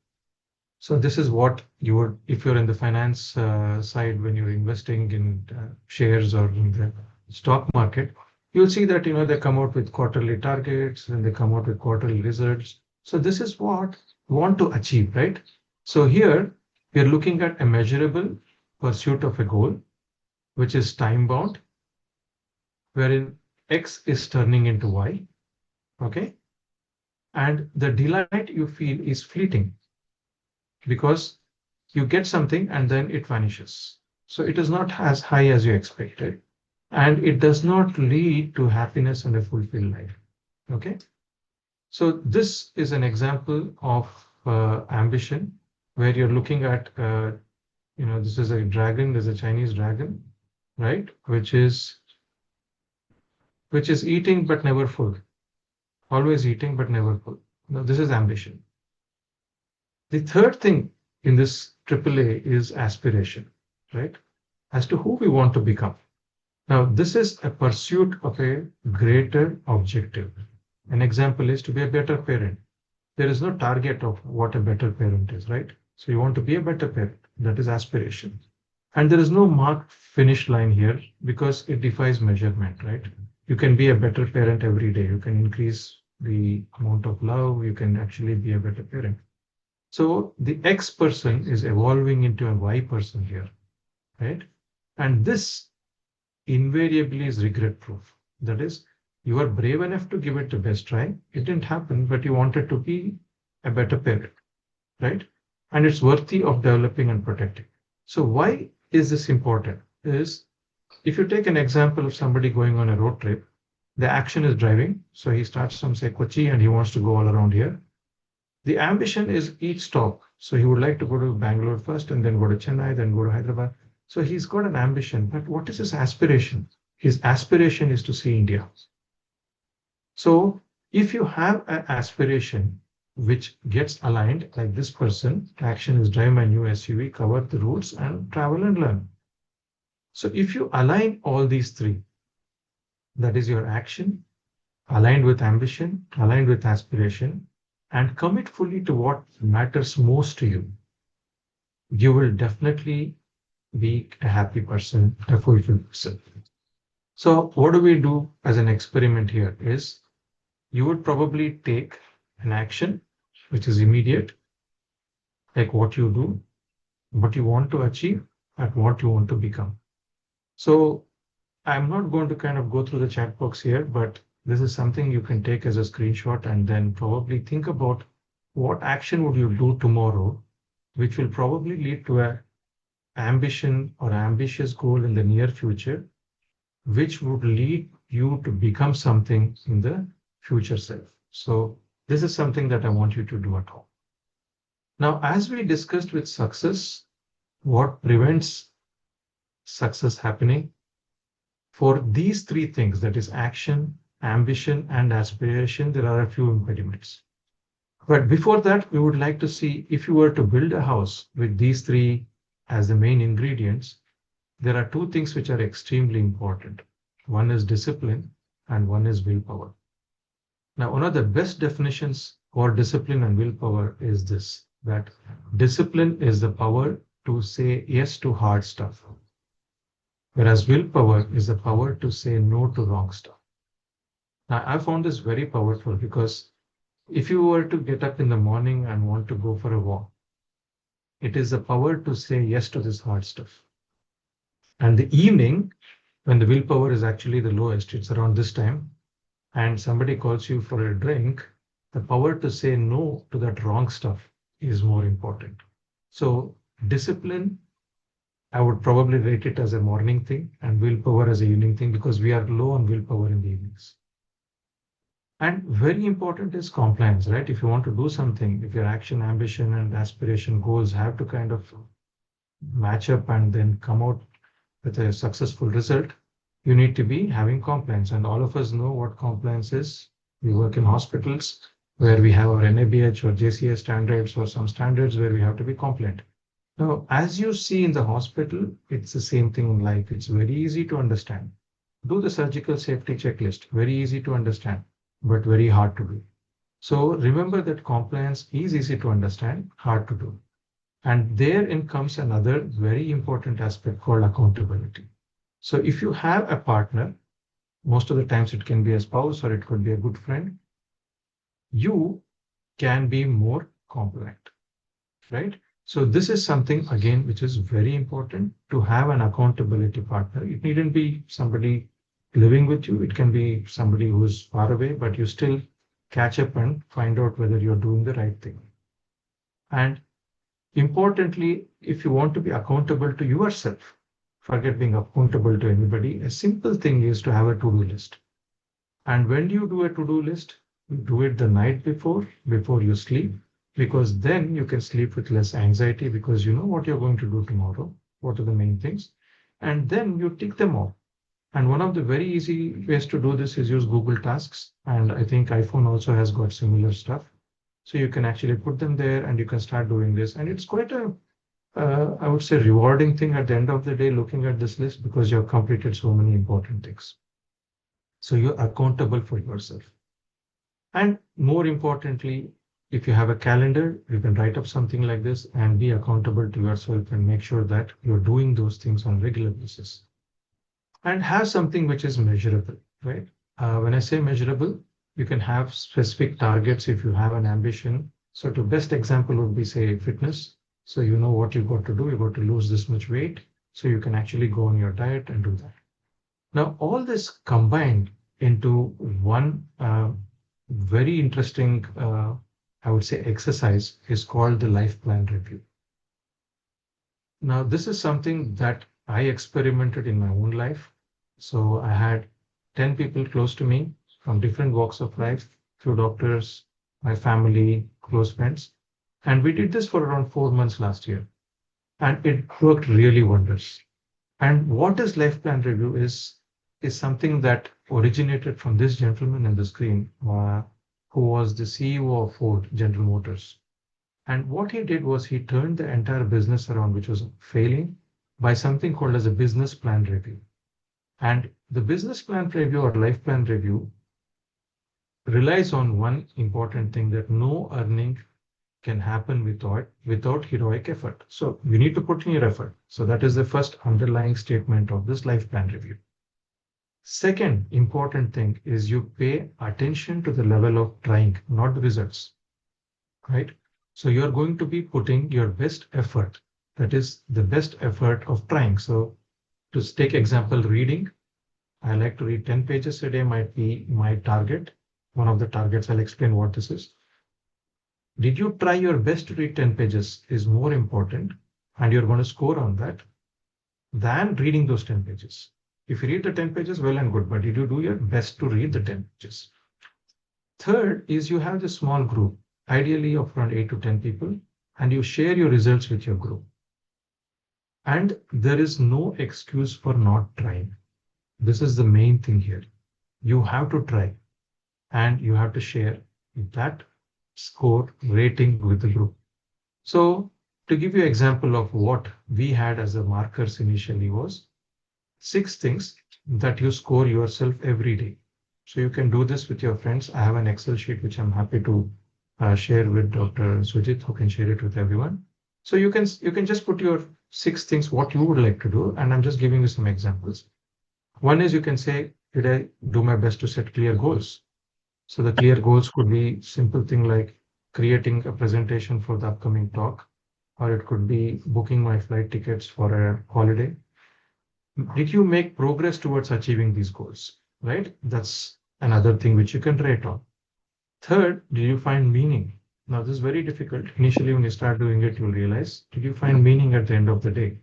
So this is what you would, if you're in the finance side, when you're investing in shares or in the stock market, you'll see that, they come out with quarterly targets and they come out with quarterly results. So this is what we want to achieve, right? So here we're looking at a measurable pursuit of a goal, which is time bound, wherein X is turning into Y, okay? And the delight you feel is fleeting, because you get something and then it vanishes. So it is not as high as you expected, and it does not lead to happiness and a fulfilled life. Okay. So this is an example of ambition, where you're looking at, this is a dragon, there's a Chinese dragon, right? Which is eating but never full, always eating but never full. Now this is ambition. The third thing in this AAA is aspiration, right? As to who we want to become. Now, this is a pursuit of a greater objective. An example is to be a better parent. There is no target of what a better parent is, right? So you want to be a better parent. That is aspiration. And there is no marked finish line here because it defies measurement, right? You can be a better parent every day. You can increase the amount of love. You can actually be a better parent. So the X person is evolving into a Y person here, right? And this invariably is regret proof. That is, you are brave enough to give it the best try. It didn't happen, but you wanted to be a better parent, right? And it's worthy of developing and protecting. So why is this important? Is if you take an example of somebody going on a road trip, the action is driving. So he starts from, say, Kochi, and he wants to go all around here. The ambition is each stop. So he would like to go to Bangalore first and then go to Chennai, then go to Hyderabad. So he's got an ambition, but what is his aspiration? His aspiration is to see India. So if you have an aspiration which gets aligned, like this person, action is drive my new SUV, cover the routes and travel and learn. So if you align all these three, that is your action, aligned with ambition, aligned with aspiration, and commit fully to what matters most to you, you will definitely be a happy person, a fulfilled person. So what do we do as an experiment here is you would probably take an action which is immediate, like what you do, what you want to achieve, and what you want to become. So I'm not going to kind of go through the chat box here, but this is something you can take as a screenshot and then probably think about what action would you do tomorrow, which will probably lead to an ambition or ambitious goal in the near future, which would lead you to become something in the future self. So this is something that I want you to do at home. Now, as we discussed with success, what prevents success happening For these three things, that is action, ambition, and aspiration, there are a few impediments. But before that, we would like to see if you were to build a house with these three as the main ingredients, there are two things which are extremely important. One is discipline and one is willpower. Now, one of the best definitions for discipline and willpower is this, that discipline is the power to say yes to hard stuff, whereas willpower is the power to say no to wrong stuff. Now, I found this very powerful because if you were to get up in the morning and want to go for a walk, it is the power to say yes to this hard stuff. And the evening, when the willpower is actually the lowest, it's around this time, and somebody calls you for a drink, the power to say no to that wrong stuff is more important. So discipline, I would probably rate it as a morning thing and willpower as a evening thing because we are low on willpower in the evenings. And very important is compliance, right? If you want to do something, if your action, ambition, and aspiration goals have to kind of match up and then come out with a successful result, you need to be having compliance. And all of us know what compliance is. We work in hospitals where we have our NABH or JCA standards or some standards where we have to be compliant. Now, as you see in the hospital, it's the same thing in life. It's very easy to understand. Do the surgical safety checklist, very easy to understand, but very hard to do. So remember that compliance is easy to understand, hard to do. And therein comes another very important aspect called accountability. So if you have a partner, most of the times it can be a spouse or it could be a good friend, you can be more compliant, right? So this is something, again, which is very important to have an accountability partner. It needn't be somebody living with you. It can be somebody who's far away, but you still catch up and find out whether you're doing the right thing. And importantly, if you want to be accountable to yourself, forget being accountable to anybody. A simple thing is to have a to-do list. And when you do a to-do list, you do it the night before you sleep, because then you can sleep with less anxiety because you know what you're going to do tomorrow, what are the main things, and then you tick them off. And one of the very easy ways to do this is use Google Tasks. And I think iPhone also has got similar stuff. So you can actually put them there and you can start doing this. And it's quite a I would say rewarding thing at the end of the day, looking at this list because you have completed so many important things. So you're accountable for yourself. And more importantly, if you have a calendar, you can write up something like this and be accountable to yourself and make sure that you're doing those things on a regular basis. And have something which is measurable, right? When I say measurable, you can have specific targets if you have an ambition. So the best example would be, say, fitness. So you know what you got to do. You got to lose this much weight. So you can actually go on your diet and do that. Now, all this combined into one very interesting, I would say, exercise is called the life plan review. Now, this is something that I experimented in my own life. So I had 10 people close to me from different walks of life, few doctors, my family, close friends. And we did this for around 4 months last year. And it worked really wonders. And what is life plan review is something that originated from this gentleman in the screen, who was the CEO of Ford, General Motors. And what he did was he turned the entire business around, which was failing, by something called as a business plan review. And the business plan review or life plan review relies on one important thing, that no earning can happen without heroic effort. So you need to put in your effort. So that is the first underlying statement of this life plan review. Second important thing is you pay attention to the level of trying, not the results, right? So you're going to be putting your best effort. That is the best effort of trying. So to take example, reading, I like to read 10 pages a day might be my target. One of the targets, I'll explain what this is. Did you try your best to read 10 pages is more important, and you're going to score on that than reading those 10 pages. If you read the 10 pages, well and good, but did you do your best to read the 10 pages? Third is you have this small group, ideally of around 8 to 10 people, and you share your results with your group. And there is no excuse for not trying. This is the main thing here. You have to try and you have to share that score rating with the group. So to give you an example of what we had as the markers initially was 6 things that you score yourself every day. So you can do this with your friends. I have an Excel sheet which I'm happy to share with Dr. Sujit, who can share it with everyone. So you can just put your 6 things what you would like to do, and I'm just giving you some examples. One is you can say, did I do my best to set clear goals? So the clear goals could be simple thing like creating a presentation for the upcoming talk, or it could be booking my flight tickets for a holiday. Did you make progress towards achieving these goals, right? That's another thing which you can rate on. Third, did you find meaning? Now, this is very difficult. Initially, when you start doing it, you'll realize, did you find meaning at the end of the day?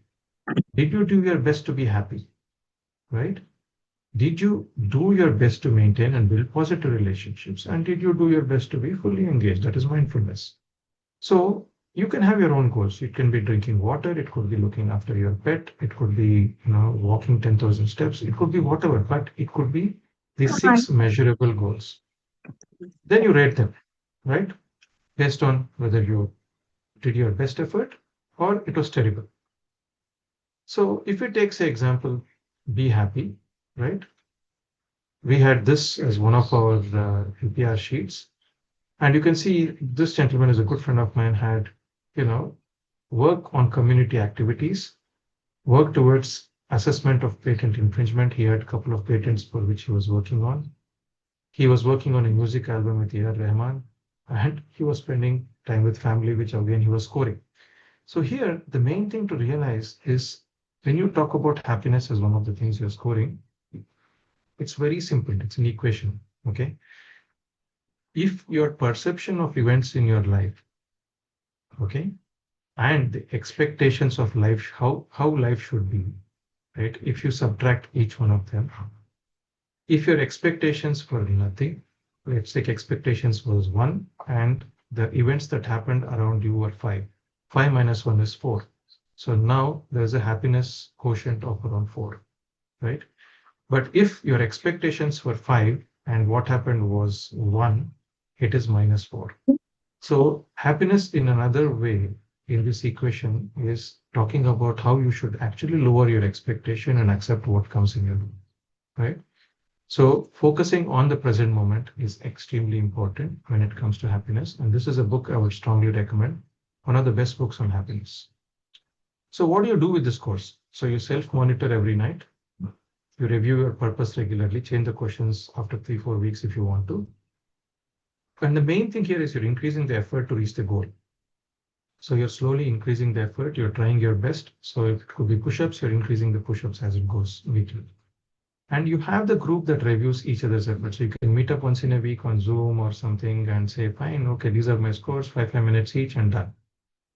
Did you do your best to be happy, right? Did you do your best to maintain and build positive relationships? And did you do your best to be fully engaged? That is mindfulness. So you can have your own goals. It can be drinking water. It could be looking after your pet. It could be, walking 10,000 steps. It could be whatever, but it could be these 6 measurable goals. Then you rate them, right? Based on whether you did your best effort or it was terrible. So if we take, say, example, be happy, right? We had this as one of our LPR sheets. And you can see this gentleman is a good friend of mine, had, work on community activities, work towards assessment of patent infringement. He had a couple of patents for which he was working on. He was working on a music album with A.R. Rahman, and he was spending time with family, which again he was scoring. So here, the main thing to realize is when you talk about happiness as one of the things you're scoring, it's very simple. It's an equation, okay? If your perception of events in your life, okay, and the expectations of life, how life should be, right? If you subtract each one of them, if your expectations were nothing, let's take expectations was 1, and the events that happened around you were 5. 5 minus 1 is 4. So now there's a happiness quotient of around 4, right? But if your expectations were 5 and what happened was 1, it is minus 4. So happiness in another way in this equation is talking about how you should actually lower your expectation and accept what comes in your way, right? So focusing on the present moment is extremely important when it comes to happiness. And this is a book I would strongly recommend, one of the best books on happiness. So what do you do with this course? So you self-monitor every night. You review your purpose regularly, change the questions after 3-4 weeks if you want to. And the main thing here is you're increasing the effort to reach the goal. So you're slowly increasing the effort, you're trying your best. So if it could be push-ups, you're increasing the push-ups as it goes weekly. And you have the group that reviews each other's efforts. So you can meet up once in a week on Zoom or something and say, fine, okay, these are my scores, 5 minutes each, and done.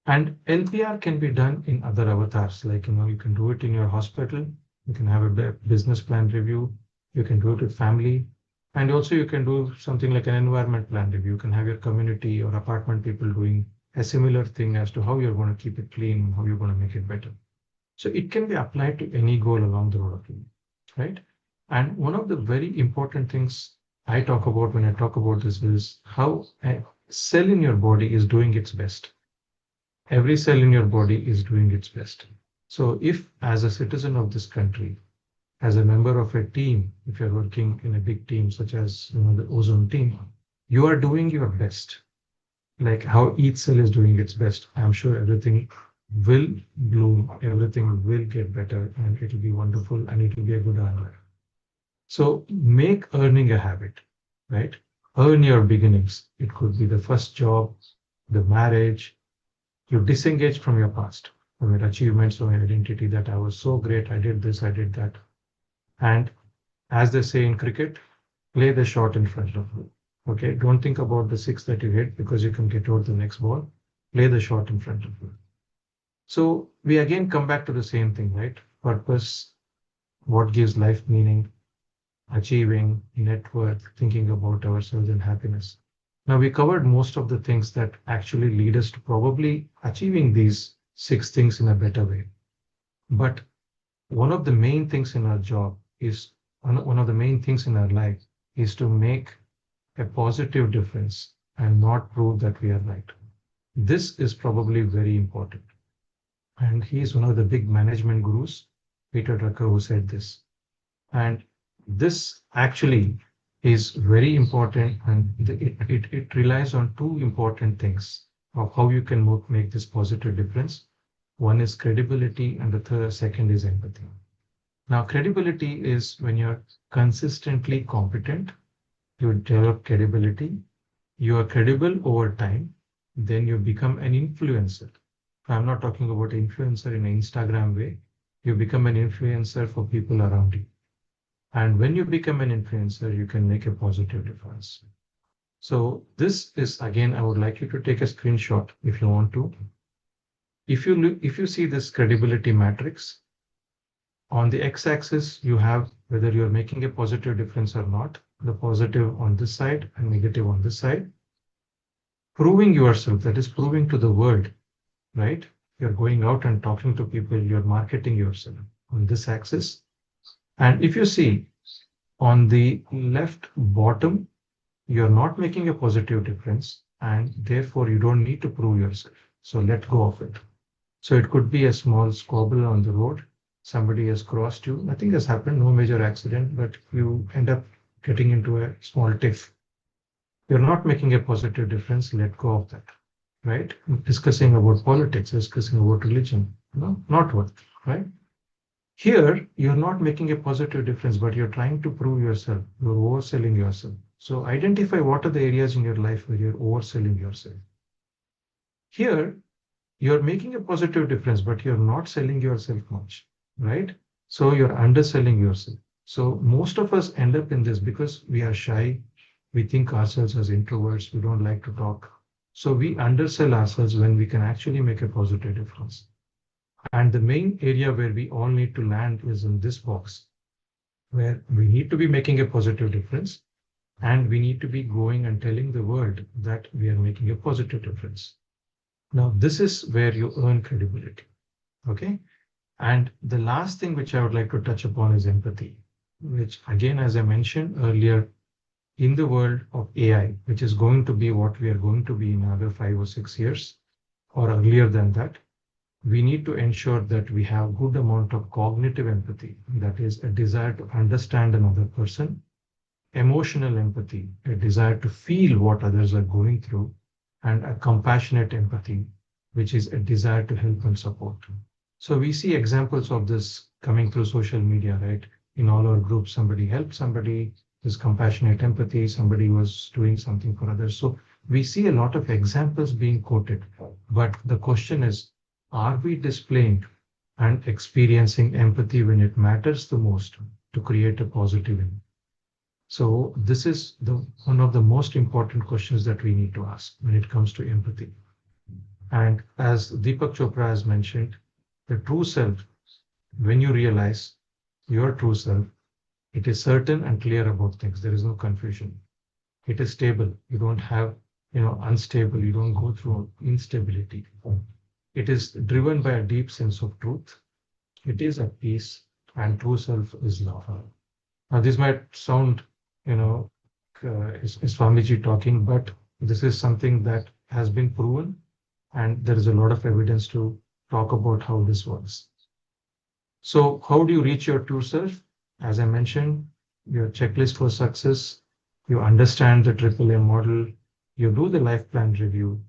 And LPR can be done in other avatars. Like, you can do it in your hospital. You can have a business plan review. You can do it with family. And also you can do something like an environment plan review. You can have your community or apartment people doing a similar thing as to how you're going to keep it clean, how you're going to make it better. So it can be applied to any goal along the road of you, right? And one of the very important things I talk about when I talk about this is how a cell in your body is doing its best. Every cell in your body is doing its best. So if as a citizen of this country, as a member of a team, if you're working in a big team such as the Ozone team, you are doing your best. Like how each cell is doing its best, I'm sure everything will bloom, everything will get better, and it will be wonderful, and it will be a good honor. So make earning a habit, right? Earn your beginnings. It could be the first job, the marriage. You disengage from your past, from your achievements, from your identity that I was so great, I did this, I did that. And as they say in cricket, play the shot in front of you. Okay, don't think about the 6 that you hit because you can get out the next ball. Play the shot in front of you. So we again come back to the same thing, right? Purpose, what gives life meaning, achieving, net worth, thinking about ourselves and happiness. Now we covered most of the things that actually lead us to probably achieving these 6 things in a better way. But one of the main things in our job is one of the main things in our life is to make a positive difference and not prove that we are right. This is probably very important. And he is one of the big management gurus, Peter Drucker, who said this. And this actually is very important, and it relies on two important things of how you can make this positive difference. One is credibility, and the second is empathy. Now, credibility is when you're consistently competent, you develop credibility, you are credible over time, then you become an influencer. I'm not talking about influencer in an Instagram way. You become an influencer for people around you. And when you become an influencer, you can make a positive difference. So this is, again, I would like you to take a screenshot if you want to. If you see this credibility matrix, on the x-axis, you have whether you're making a positive difference or not, the positive on this side and negative on this side. Proving yourself, that is proving to the world, right? You're going out and talking to people, you're marketing yourself on this axis. And if you see on the left bottom, you're not making a positive difference, and therefore you don't need to prove yourself. So let go of it. So it could be a small squabble on the road. Somebody has crossed you. Nothing has happened, no major accident, but you end up getting into a small tiff. You're not making a positive difference. Let go of that, right? Discussing about politics, discussing about religion, no, not worth, right? Here, you're not making a positive difference, but you're trying to prove yourself. You're overselling yourself. So identify what are the areas in your life where you're overselling yourself. Here, you're making a positive difference, but you're not selling yourself much, right? So you're underselling yourself. So most of us end up in this because we are shy. We think ourselves as introverts. We don't like to talk. So we undersell ourselves when we can actually make a positive difference. And the main area where we all need to land is in this box, where we need to be making a positive difference, and we need to be going and telling the world that we are making a positive difference. Now, this is where you earn credibility, okay? And the last thing which I would like to touch upon is empathy, which again, as I mentioned earlier, in the world of AI, which is going to be what we are going to be in another 5 or 6 years, or earlier than that, we need to ensure that we have good amount of cognitive empathy, that is a desire to understand another person, emotional empathy, a desire to feel what others are going through, and a compassionate empathy, which is a desire to help and support. So we see examples of this coming through social media, right? In all our groups, somebody helped somebody, there's compassionate empathy, somebody was doing something for others. So we see a lot of examples being quoted, but the question is, are we displaying and experiencing empathy when it matters the most to create a positive impact? So this is one of the most important questions that we need to ask when it comes to empathy. And as Deepak Chopra has mentioned, the true self, when you realize your true self, it is certain and clear about things. There is no confusion. It is stable. You don't have, unstable. You don't go through instability. It is driven by a deep sense of truth. It is at peace, and true self is love. Now, this might sound, is Swamiji talking, but this is something that has been proven, and there is a lot of evidence to talk about how this works. So how do you reach your true self? As I mentioned, your checklist for success, you understand the AAA model, you do the life plan review,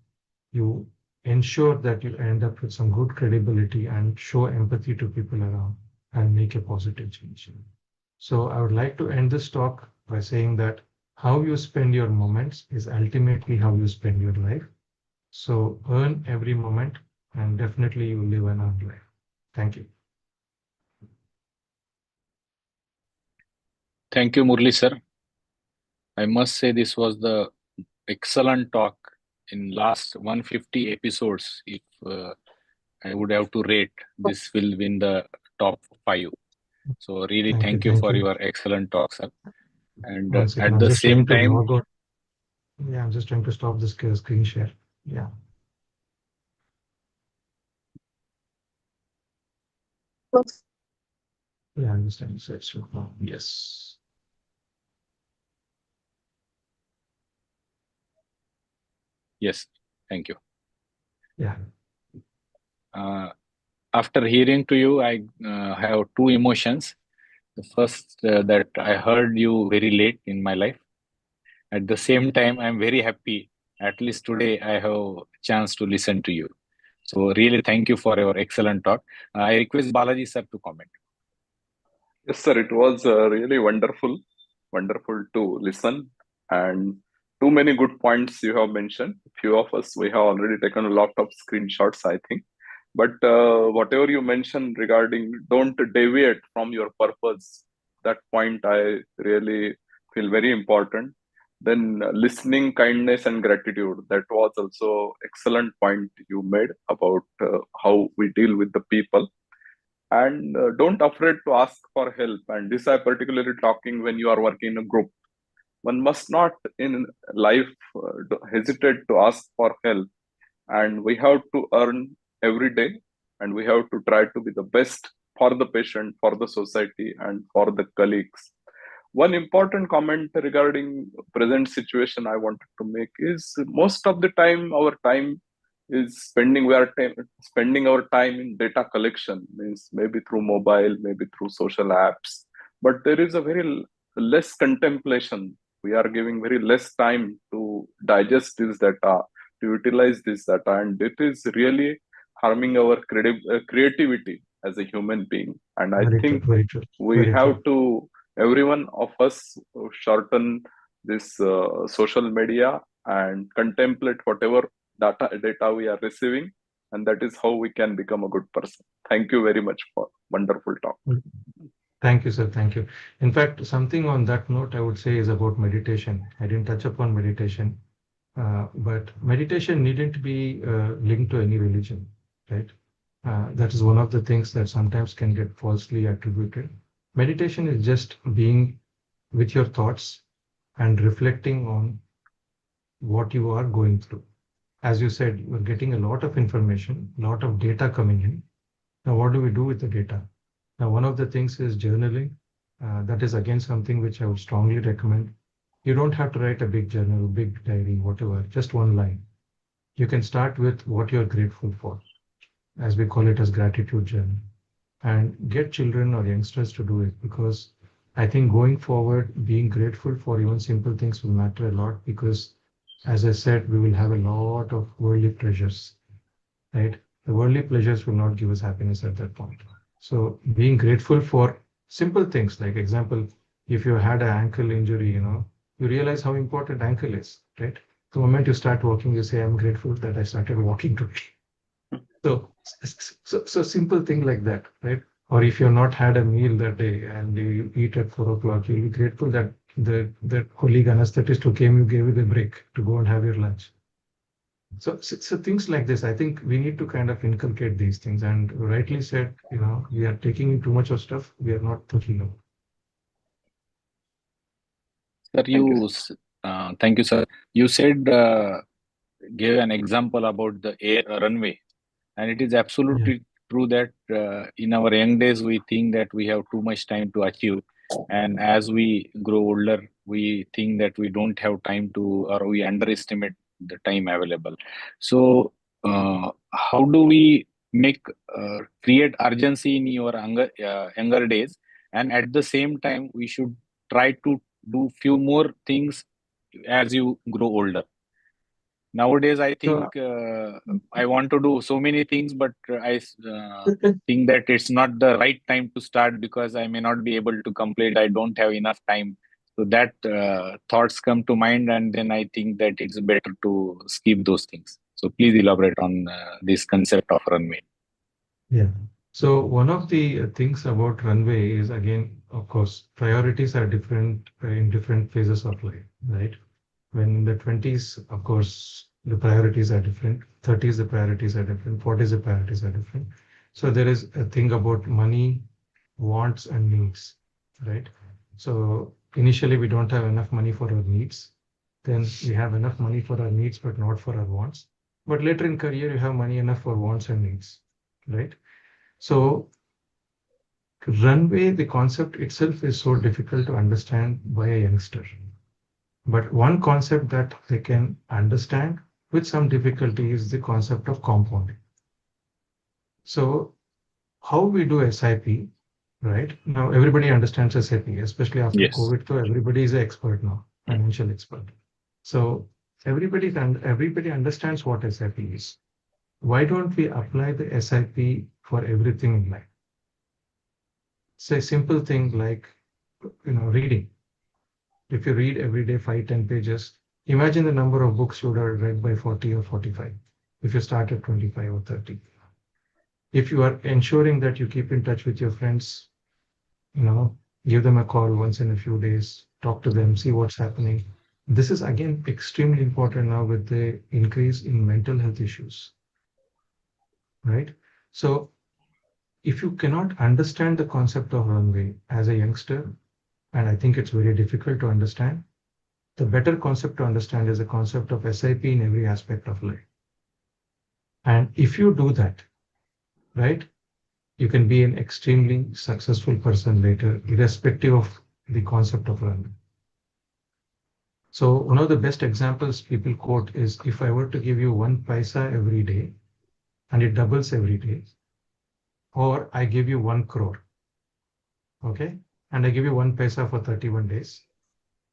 you ensure that you end up with some good credibility and show empathy to people around and make a positive change. So I would like to end this talk by saying that how you spend your moments is ultimately how you spend your life. So earn every moment, and definitely you will live an earned life. Thank you. Thank you, Murli sir. I must say this was the excellent talk in last 150 episodes. If I would have to rate, this will win the top 5. So really thank you for your excellent talk, sir. And at the same time, yeah, I'm just trying to stop this screen share. Yeah. Yeah, I understand. So it's yes. Yes, thank you. Yeah. After hearing to you, I have two emotions. The first, that I heard you very late in my life. At the same time, I'm very happy. At least today, I have a chance to listen to you. So really, thank you for your excellent talk. I request Balaji sir to comment. Yes, sir. It was really wonderful to listen, and too many good points you have mentioned. Few of us we have already taken a lot of screenshots, I think. But whatever you mentioned regarding don't deviate from your purpose, that point I really feel very important. Then listening, kindness, and gratitude. That was also excellent point you made about how we deal with the people, and don't afraid to ask for help. And this I particularly talking when you are working in a group. One must not in life hesitate to ask for help, and we have to earn every day, and we have to try to be the best for the patient, for the society, and for the colleagues. One important comment regarding present situation I wanted to make is most of the time our time is spending our time in data collection, means maybe through mobile, maybe through social apps, but there is a very less contemplation. We are giving very less time to digest this data, to utilize this data, and it is really harming our creativity as a human being. And I Very true. think Very true. we Very have true. to, everyone of us, shorten this social media and contemplate whatever data we are receiving, and that is how we can become a good person. Thank you very much for wonderful talk. Thank you, sir. Thank you. In fact, something on that note I would say is about meditation. I didn't touch upon meditation, but meditation needn't be linked to any religion, right? That is one of the things that sometimes can get falsely attributed. Meditation is just being with your thoughts and reflecting on what you are going through. As you said, you're getting a lot of information, a lot of data coming in. Now, what do we do with the data? Now, one of the things is journaling. That is again something which I would strongly recommend. You don't have to write a big journal, big diary, whatever, just one line. You can start with what you're grateful for, as we call it as gratitude journal, and get children or youngsters to do it, because I think going forward, being grateful for even simple things will matter a lot, because as I said, we will have a lot of worldly pleasures, right? The worldly pleasures will not give us happiness at that point. So being grateful for simple things, like example, if you had an ankle injury, you realize how important ankle is, right? The moment you start walking, you say, I'm grateful that I started walking today. So simple thing like that, right? Or if you've not had a meal that day and you eat at 4 o'clock, you'll be grateful that the colleague anesthetist who came, you gave you the break to go and have your lunch. So things like this, I think we need to kind of inculcate these things. And rightly said, we are taking in too much of stuff we are not thinking of. Sir, thank you, sir. You said, gave an example about the air runway, and it is absolutely true that in our young days we think that we have too much time to achieve, and as we grow older we think that we don't have time to, or we underestimate the time available. So how do we create urgency in your younger days, and at the same time we should try to do few more things as you grow older? Nowadays, I think I want to do so many things, but I think that it's not the right time to start because I may not be able to complete. I don't have enough time. So that thoughts come to mind, and then I think that it's better to skip those things. So please elaborate on this concept of runway. Yeah. So one of the things about runway is, again, of course, priorities are different in different phases of life, right? When in the 20s, of course, the priorities are different. 30s, the priorities are different. 40s, the priorities are different. So there is a thing about money, wants, and needs, right? So initially, we don't have enough money for our needs. Then we have enough money for our needs, but not for our wants. But later in career, you have money enough for wants and needs, right? So runway, the concept itself is so difficult to understand by a youngster. But one concept that they can understand with some difficulty is the concept of compounding. So how we do SIP, right? Now everybody understands SIP, especially after Yes. COVID. So everybody is an expert now, financial expert. So everybody understands what SIP is. Why don't we apply the SIP for everything in life? Say simple thing like, reading. If you read every day 5-10 pages, imagine the number of books you would have read by 40 or 45 if you start at 25 or 30. If you are ensuring that you keep in touch with your friends, give them a call once in a few days, talk to them, see what's happening. This is again extremely important now with the increase in mental health issues, right? So if you cannot understand the concept of runway as a youngster, and I think it's very difficult to understand, the better concept to understand is the concept of SIP in every aspect of life. And if you do that, right, you can be an extremely successful person later, irrespective of the concept of runway. So one of the best examples people quote is, if I were to give you 1 paisa every day and it doubles every day, or I give you 1 crore, okay, and I give you 1 paisa for 31 days,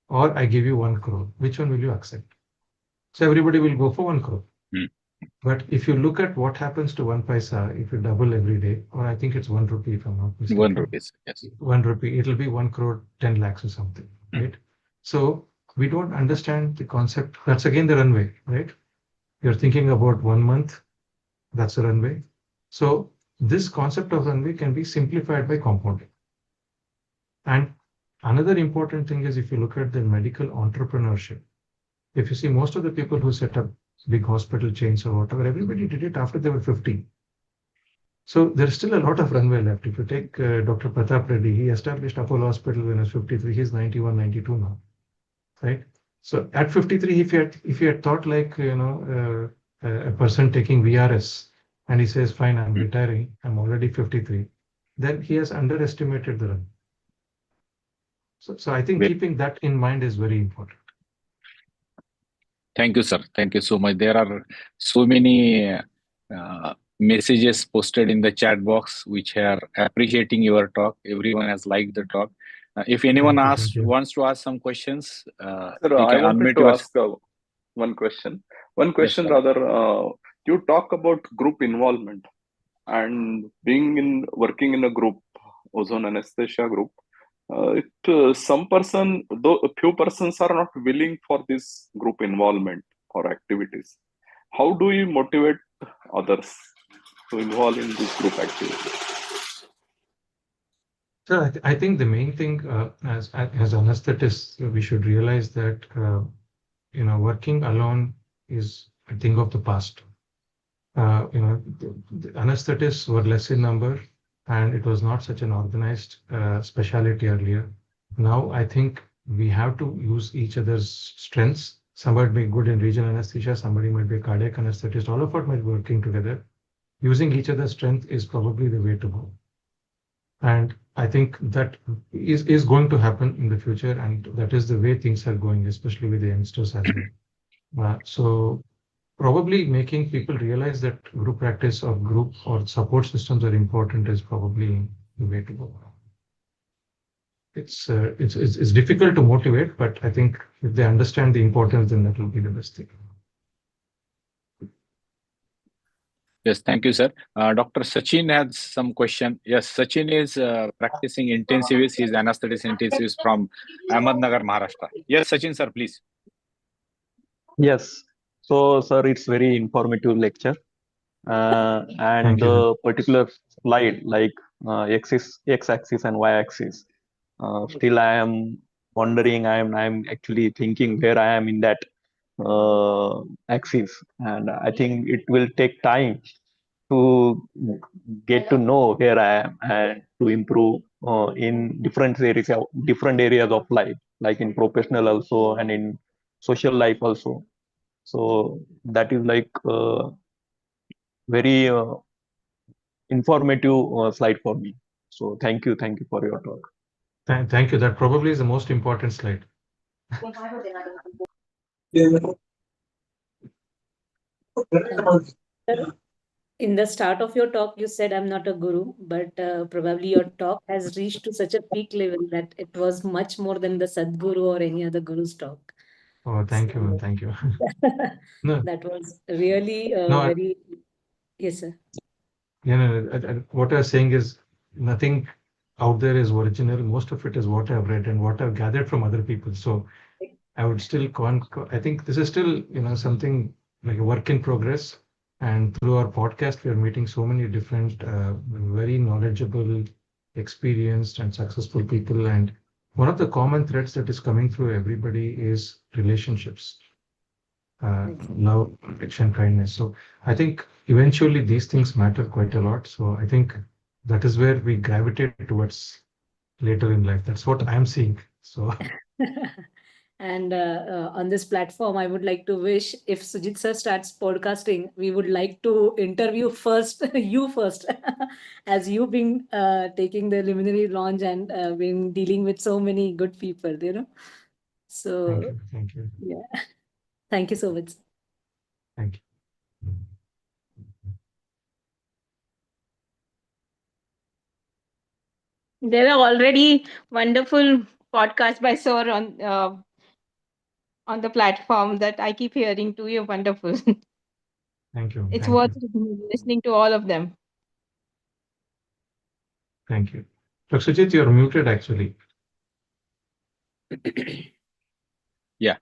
or I give you 1 crore, which one will you accept? So everybody will go for 1 crore. But if you look at what happens to 1 paisa, if you double every day, or I think it's 1 rupee, if I'm not mistaken. 1 rupees, yes. 1 rupee, it'll be 1 crore, 10 lakhs or something, right? So we don't understand the concept. That's again the runway, right? You're thinking about 1 month, that's a runway. So this concept of runway can be simplified by compounding. And another important thing is, if you look at the medical entrepreneurship, if you see most of the people who set up big hospital chains or whatever, everybody did it after they were 50. So there's still a lot of runway left. If you take Dr. Pratap Reddy, he established Apollo Hospital when he was 53. He's 91, 92 now, right? So at 53, if he had thought like, a person taking VRS and he says, fine, I'm retiring, I'm already 53, then he has underestimated the run. So I think keeping that in mind is very important. Thank you, sir. Thank you so much. There are so many messages posted in the chat box which are appreciating your talk. Everyone has liked the talk. If anyone wants to ask some questions, Sir, you I can wanted unmute to your... ask one question. One question sir. rather, you talk about group involvement and working in a group, ozone anesthesia group. Some person, though a few persons are not willing for this group involvement or activities. How do you motivate others to involve in this group activities? So I think the main thing as anesthetists, we should realize that working alone is a thing of the past. The anesthetists were less in number, and it was not such an organized specialty earlier. Now I think we have to use each other's strengths. Somebody may be good in regional anesthesia, somebody might be a cardiac anesthetist. All of us might be working together. Using each other's strength is probably the way to go. And I think that is going to happen in the future, and that is the way things are going, especially with the youngsters as well. So probably making people realize that group practice or group or support systems are important is probably the way to go. It's difficult to motivate, but I think if they understand the importance, then that will be the best thing. Yes, thank you, sir. Dr. Sachin has some question. Yes, Sachin is practicing intensivist. He's anesthetist intensivist from Ahmednagar, Maharashtra. Yes, Sachin, sir, please. Yes. So, sir, it's very informative lecture. And the particular slide, like x-axis and y-axis, still I am wondering, I'm actually thinking where I am in that axis, and I think it will take time to get to know where I am and to improve in different areas of life, like in professional also and in social life also. So that is like very informative slide for me. So thank you for your talk. Thank you. That probably is the most important slide. In the start of your talk, you said I'm not a guru, but probably your talk has reached to such a peak level that it was much more than the Sadguru or any other guru's talk. Oh, thank you, man. So Thank you. No, that was really no, I- very, yes, sir. what I was saying is nothing out there is original. Most of it is what I've read and what I've gathered from other people. So I would still I think this is still, something like a work in progress. And through our podcast, we are meeting so many different, very knowledgeable, experienced, and successful people. And one of the common threads that is coming through everybody is relationships, love, protection, kindness. So I think eventually these things matter quite a lot. So I think that is where we gravitate towards later in life. That's what I'm seeing. So And on this platform, I would like to wish if Sujit sir starts podcasting, we would like to interview first, you first, as you been taking the preliminary launch and been dealing with so many good people, you know. thank So you. Thank you. yeah, thank you so much. Thank you. There are already wonderful podcasts by Sir on the platform that I keep hearing to. You're wonderful. Thank you. It's Thank worth you. listening to all of them. Thank you. Dr. Sujit, you're muted actually. Yeah.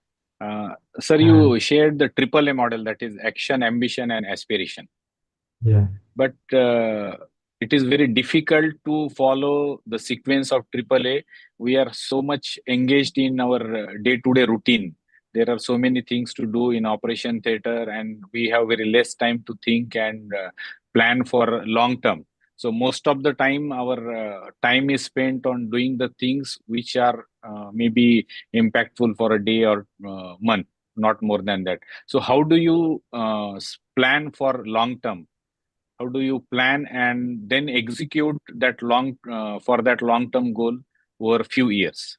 Sir, you shared the triple A model, that is action, ambition, and aspiration. Yeah. But it is very difficult to follow the sequence of AAA. We are so much engaged in our day-to-day routine. There are so many things to do in operation theater, and we have very less time to think and plan for long term. So most of the time, our time is spent on doing the things which are maybe impactful for a day or month, not more than that. So how do you plan for long term? How do you plan and then execute that for that long term goal over a few years?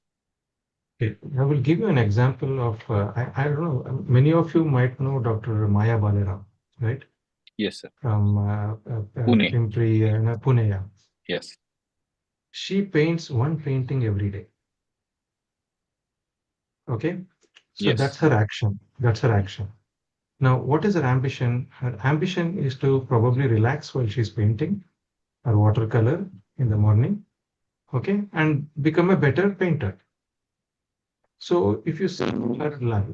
Okay. I will give you an example of, I don't know, many of you might know Dr. Maya Baleram, right? Yes, sir. From Pune. Pune, yeah. Yes. She paints one painting every day. Okay. So Yes. that's her action. That's her action. Now, what is her ambition? Her ambition is to probably relax while she's painting her watercolor in the morning, okay, and become a better painter. So if you see her life,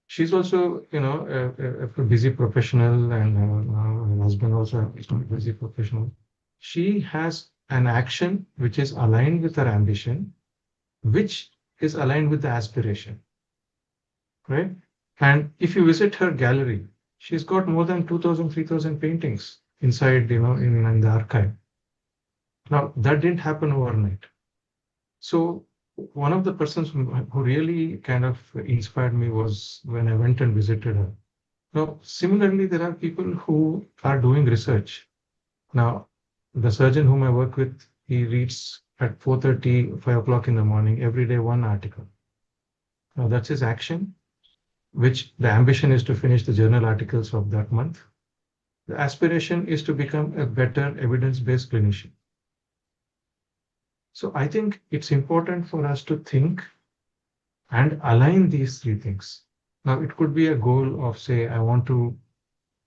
she's also, a busy professional, and her husband also is a busy professional. She has an action which is aligned with her ambition, which is aligned with the aspiration, right? And if you visit her gallery, she's got more than 2,000, 3,000 paintings inside, in the archive. Now, that didn't happen overnight. So one of the persons who really kind of inspired me was when I went and visited her. Now, similarly, there are people who are doing research. Now, the surgeon whom I work with, he reads at 4:30, 5 o'clock in the morning, every day, one article. Now, that's his action, which the ambition is to finish the journal articles of that month. The aspiration is to become a better evidence-based clinician. So I think it's important for us to think and align these three things. Now, it could be a goal of, say, I want to,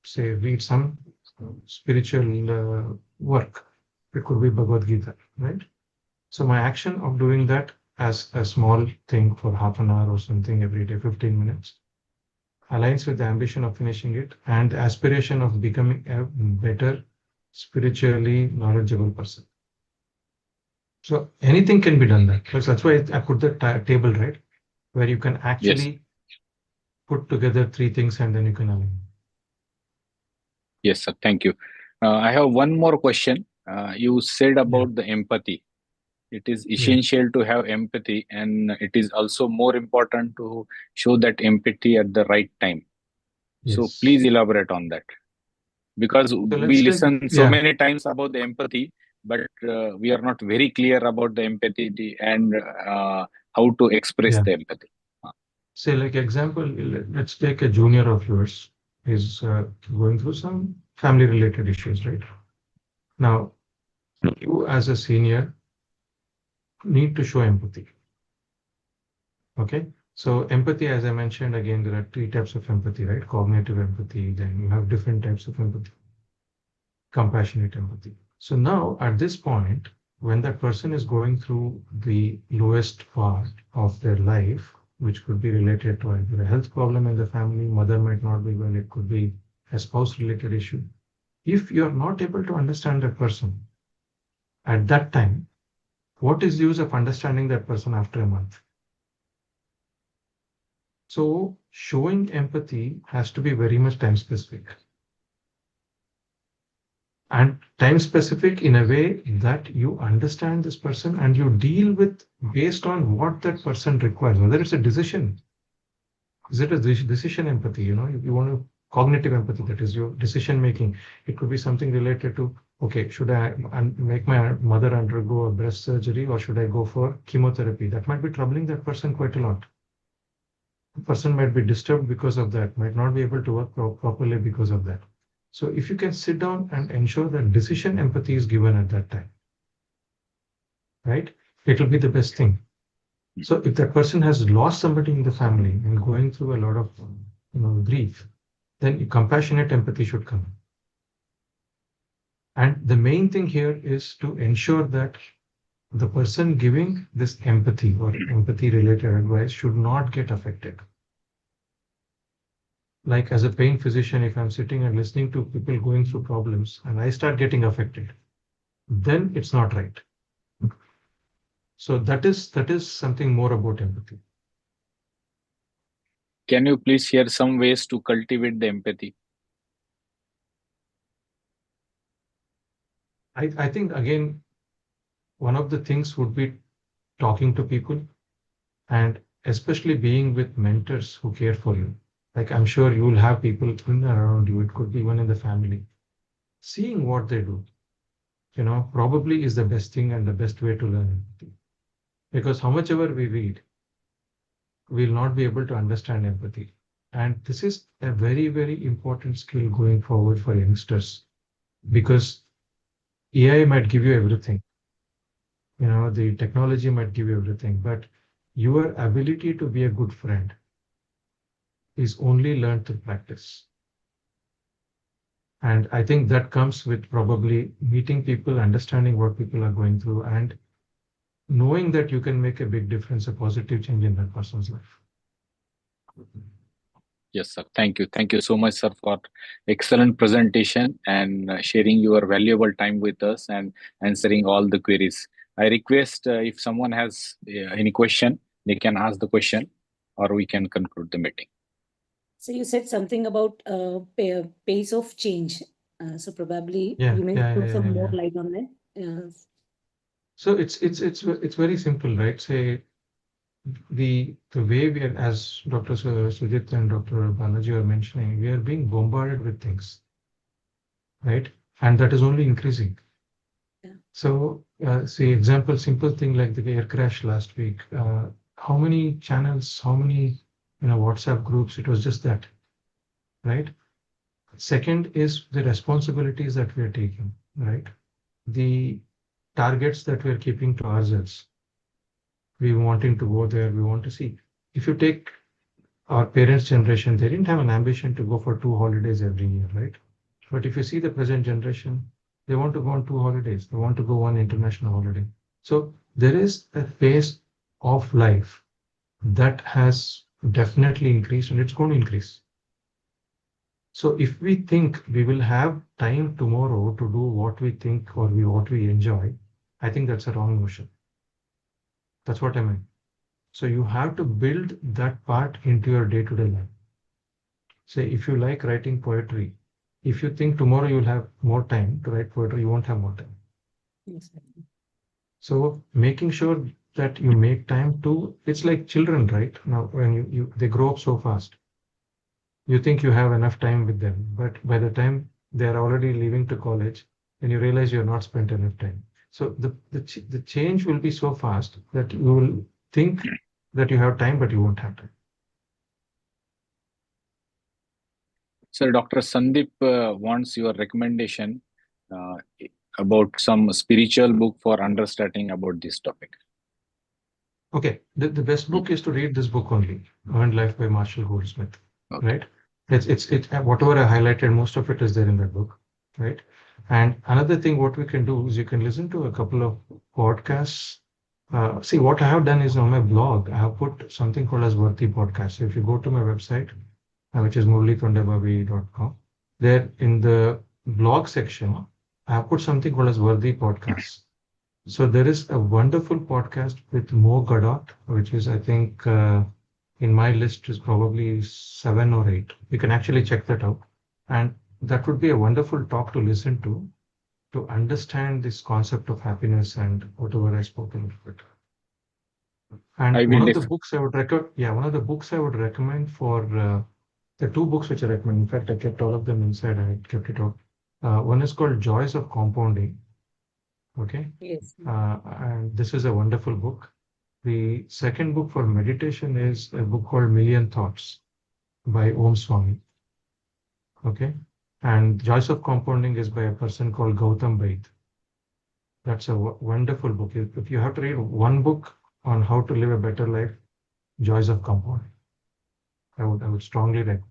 say, read some spiritual work. It could be Bhagavad Gita, right? So my action of doing that as a small thing for half an hour or something every day, 15 minutes, aligns with the ambition of finishing it and the aspiration of becoming a better spiritually knowledgeable person. So anything can be done that. So that's why I put the table, right? Where you can actually put together three things and then you can align. Yes, sir. Thank you. I have one more question. You said about the empathy. It is essential to have empathy, and it is also more important to show that empathy at the right time. So please elaborate on that. Because we listen so many times about the empathy, but we are not very clear about the empathy and how to express Yeah. the empathy. Say, like example, let's take a junior of yours is going through some family-related issues, right? Now, you as a senior need to show empathy. Okay. So empathy, as I mentioned, again, there are three types of empathy, right? Cognitive empathy, then you have different types of empathy, compassionate empathy. So now at this point, when that person is going through the lowest part of their life, which could be related to either a health problem in the family, mother might not be well, it could be a spouse related issue. If you're not able to understand that person at that time, what is the use of understanding that person after a month? So showing empathy has to be very much time specific. And time specific in a way that you understand this person and you deal with based on what that person requires, whether it's a decision. Is it a decision empathy? You want to cognitive empathy, that is your decision making. It could be something related to, okay, should I make my mother undergo a breast surgery or should I go for chemotherapy? That might be troubling that person quite a lot. The person might be disturbed because of that, might not be able to work properly because of that. So if you can sit down and ensure that decision empathy is given at that time, right? It will be the best thing. So if that person has lost somebody in the family and going through a lot of grief, then compassionate empathy should come. And the main thing here is to ensure that the person giving this empathy or empathy related advice should not get affected. Like as a pain physician, if I'm sitting and listening to people going through problems and I start getting affected, then it's not right. So that is something more about empathy. Can you please share some ways to cultivate the empathy? I think again, one of the things would be talking to people and especially being with mentors who care for you. Like I'm sure you will have people in and around you. It could be one in the family. Seeing what they do, probably is the best thing and the best way to learn empathy. Because how much ever we read, we'll not be able to understand empathy. And this is a very, very important skill going forward for youngsters because AI might give you everything. The technology might give you everything, but your ability to be a good friend is only learned through practice. And I think that comes with probably meeting people, understanding what people are going through, and knowing that you can make a big difference, a positive change in that person's life. Yes, sir. Thank you. Thank you so much, sir, for excellent presentation and sharing your valuable time with us and answering all the queries. I request if someone has any question, they can ask the question or we can conclude the meeting. So you said something about pace of change. So probably Yeah, you may yeah, throw yeah, some yeah, more yeah. light on that. Yes. So it's very simple, right? Say the way we are, as Dr. Sujit and Dr. Balaji are mentioning, we are being bombarded with things, right? And that is only increasing. Yeah. So, say example, simple thing like the air crash last week. How many channels, how many WhatsApp groups? It was just that, right? Second is the responsibilities that we are taking, right? The targets that we are keeping to ourselves. We wanting to go there, we want to see. If you take our parents' generation, they didn't have an ambition to go for 2 holidays every year, right? But if you see the present generation, they want to go on 2 holidays. They want to go on international holiday. So there is a pace of life that has definitely increased and it's going to increase. So if we think we will have time tomorrow to do what we think or what we enjoy, I think that's a wrong notion. That's what I mean. So you have to build that part into your day-to-day life. Say if you like writing poetry, if you think tomorrow you'll have more time to write poetry, you won't have more time. Exactly. So making sure that you make time to, it's like children, right? Now when they grow up so fast, you think you have enough time with them, but by the time they're already leaving to college, then you realize you're not spent enough time. So the change will be so fast that you will think that you have time, but you won't have time. Sir, Dr. Sandeep wants your recommendation uh, about some spiritual book for understanding about this topic. Okay, the best book is to read this book only, Earned Life by Marshall Goldsmith. Okay. Right? It's whatever I highlighted, most of it is there in that book, right? And another thing, what we can do is you can listen to a couple of podcasts. See, what I have done is on my blog, I have put something called as Worthy Podcast. So if you go to my website, which is muralitondababi.com, there in the blog section, I have put something called as Worthy Podcasts. So there is a wonderful podcast with Mo Gadot, which is, I think, in my list is probably 7 or 8. You can actually check that out. And that would be a wonderful talk to listen to understand this concept of happiness and whatever I spoken of it. And I will one of the books I would recommend, one of the books I would recommend for the 2 books which I recommend. In fact, I kept all of them inside. I kept it out. One is called Joys of Compounding. Okay. Yes. And this is a wonderful book. The second book for meditation is a book called Million Thoughts by Om Swami. Okay. And Joys of Compounding is by a person called Gautam Baid. That's a wonderful book. If you have to read one book on how to live a better life, Joys of Compounding. I would strongly recommend.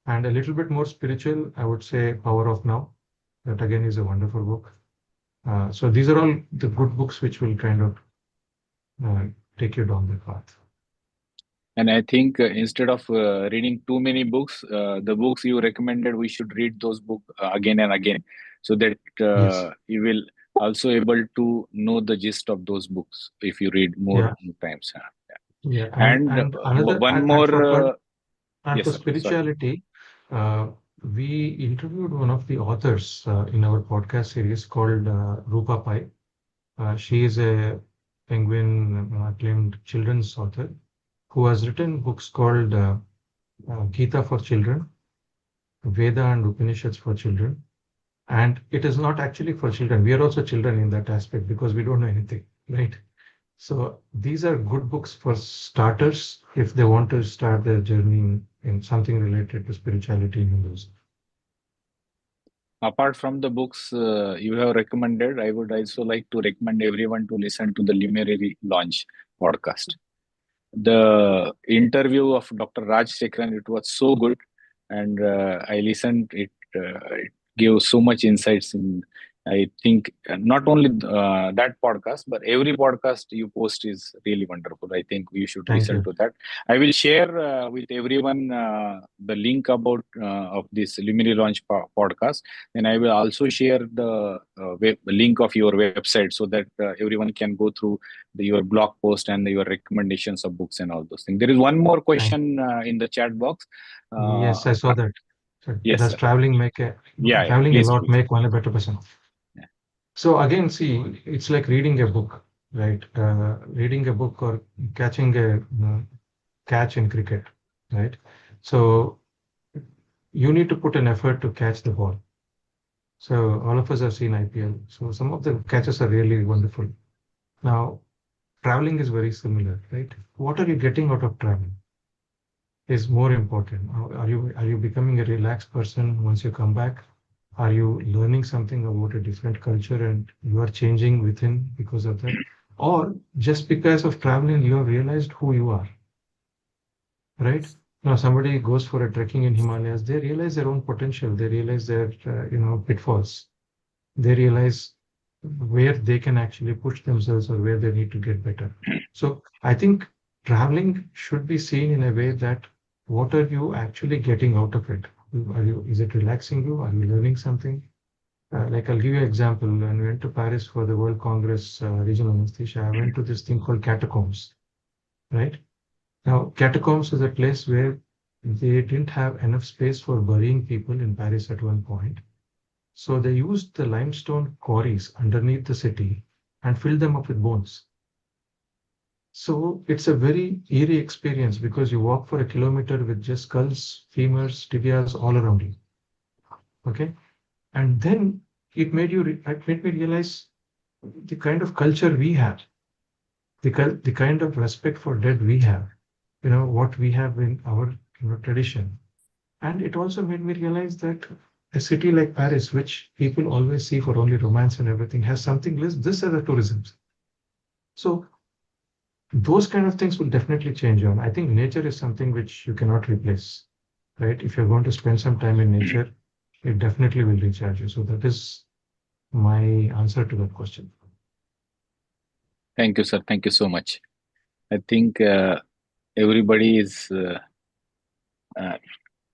And a little bit more spiritual, I would say Power of Now. That again is a wonderful book. So these are all the good books which will kind of take you down the path. And I think instead of reading too many books, the books you recommended, we should read those books again and again, so that Yes. you will also able to know the gist of those books if you read more times. Yeah. And Another one more. and Yes, for sir. Sorry. spirituality, we interviewed one of the authors in our podcast series called Rupa Pai. She is a Penguin acclaimed children's author who has written books called Gita for Children, Veda and Upanishads for Children. And it is not actually for children. We are also children in that aspect because we don't know anything, right? So these are good books for starters if they want to start their journey in something related to spirituality and Hindus. Apart from the books you have recommended, I would also like to recommend everyone to listen to the Luminary Launch podcast. The interview of Dr. Raj Sekran, it was so good, and I listened. It gave so much insights in. I think not only that podcast, but every podcast you post is really wonderful. I think you should Thank listen you. to that. I will share with everyone the link about of this Luminary Launch podcast, and I will also share the link of your website so that everyone can go through your blog post and your recommendations of books and all those things. There is one more question in the chat box. Yes, I saw that. So Yes, does sir. traveling make traveling a Please, lot please. make one a better person? Yeah. So again, see, it's like reading a book, right? Reading a book or catching a catch in cricket, right? So you need to put an effort to catch the ball. So all of us have seen IPL. So some of the catches are really wonderful. Now, traveling is very similar, right? What are you getting out of traveling is more important. Are you becoming a relaxed person once you come back? Are you learning something about a different culture and you are changing within because of that? Or just because of traveling, you have realized who you are, right? Now, somebody goes for a trekking in Himalayas, they realize their own potential. They realize their, pitfalls. They realize where they can actually push themselves or where they need to get better. So I think traveling should be seen in a way that what are you actually getting out of it? Is it relaxing you? Are you learning something? Like I'll give you an example. When we went to Paris for the World Congress Regional Anesthesia, I went to this thing called catacombs, right? Now, catacombs is a place where they didn't have enough space for burying people in Paris at one point. So they used the limestone quarries underneath the city and filled them up with bones. So it's a very eerie experience because you walk for a kilometer with just skulls, femurs, tibias all around you. Okay. And then it made me realize the kind of culture we have, the kind of respect for dead we have, what we have in our tradition. And it also made me realize that a city like Paris, which people always see for only romance and everything, has something this as a tourism. So those kind of things will definitely change you. And I think nature is something which you cannot replace, right? If you're going to spend some time in nature, it definitely will recharge you. So that is my answer to that question. Thank you, sir. Thank you so much. I think everybody is,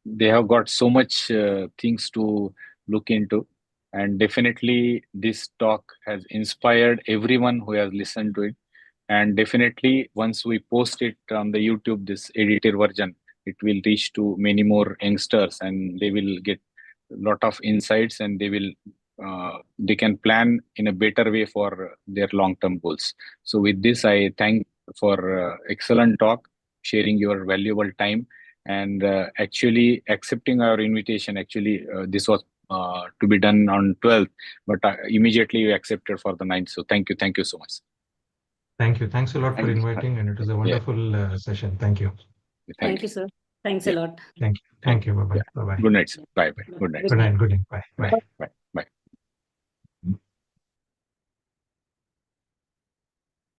they have got so much things to look into. And definitely this talk has inspired everyone who has listened to it. And definitely once we post it on the YouTube, this edited version, it will reach to many more youngsters and they will get a lot of insights and they can plan in a better way for their long-term goals. So with this, I thank for excellent talk, sharing your valuable time and actually accepting our invitation. Actually, this was to be done on 12th, but immediately you accepted for the 9th. So thank you so much. Thank you. Thanks a lot for inviting, and it was a wonderful session. Thank you. Thank you, sir. Thanks a lot. Thank you. Bye-bye. Bye-bye. Good night, sir. Bye. Good night. Good night. Bye. Bye.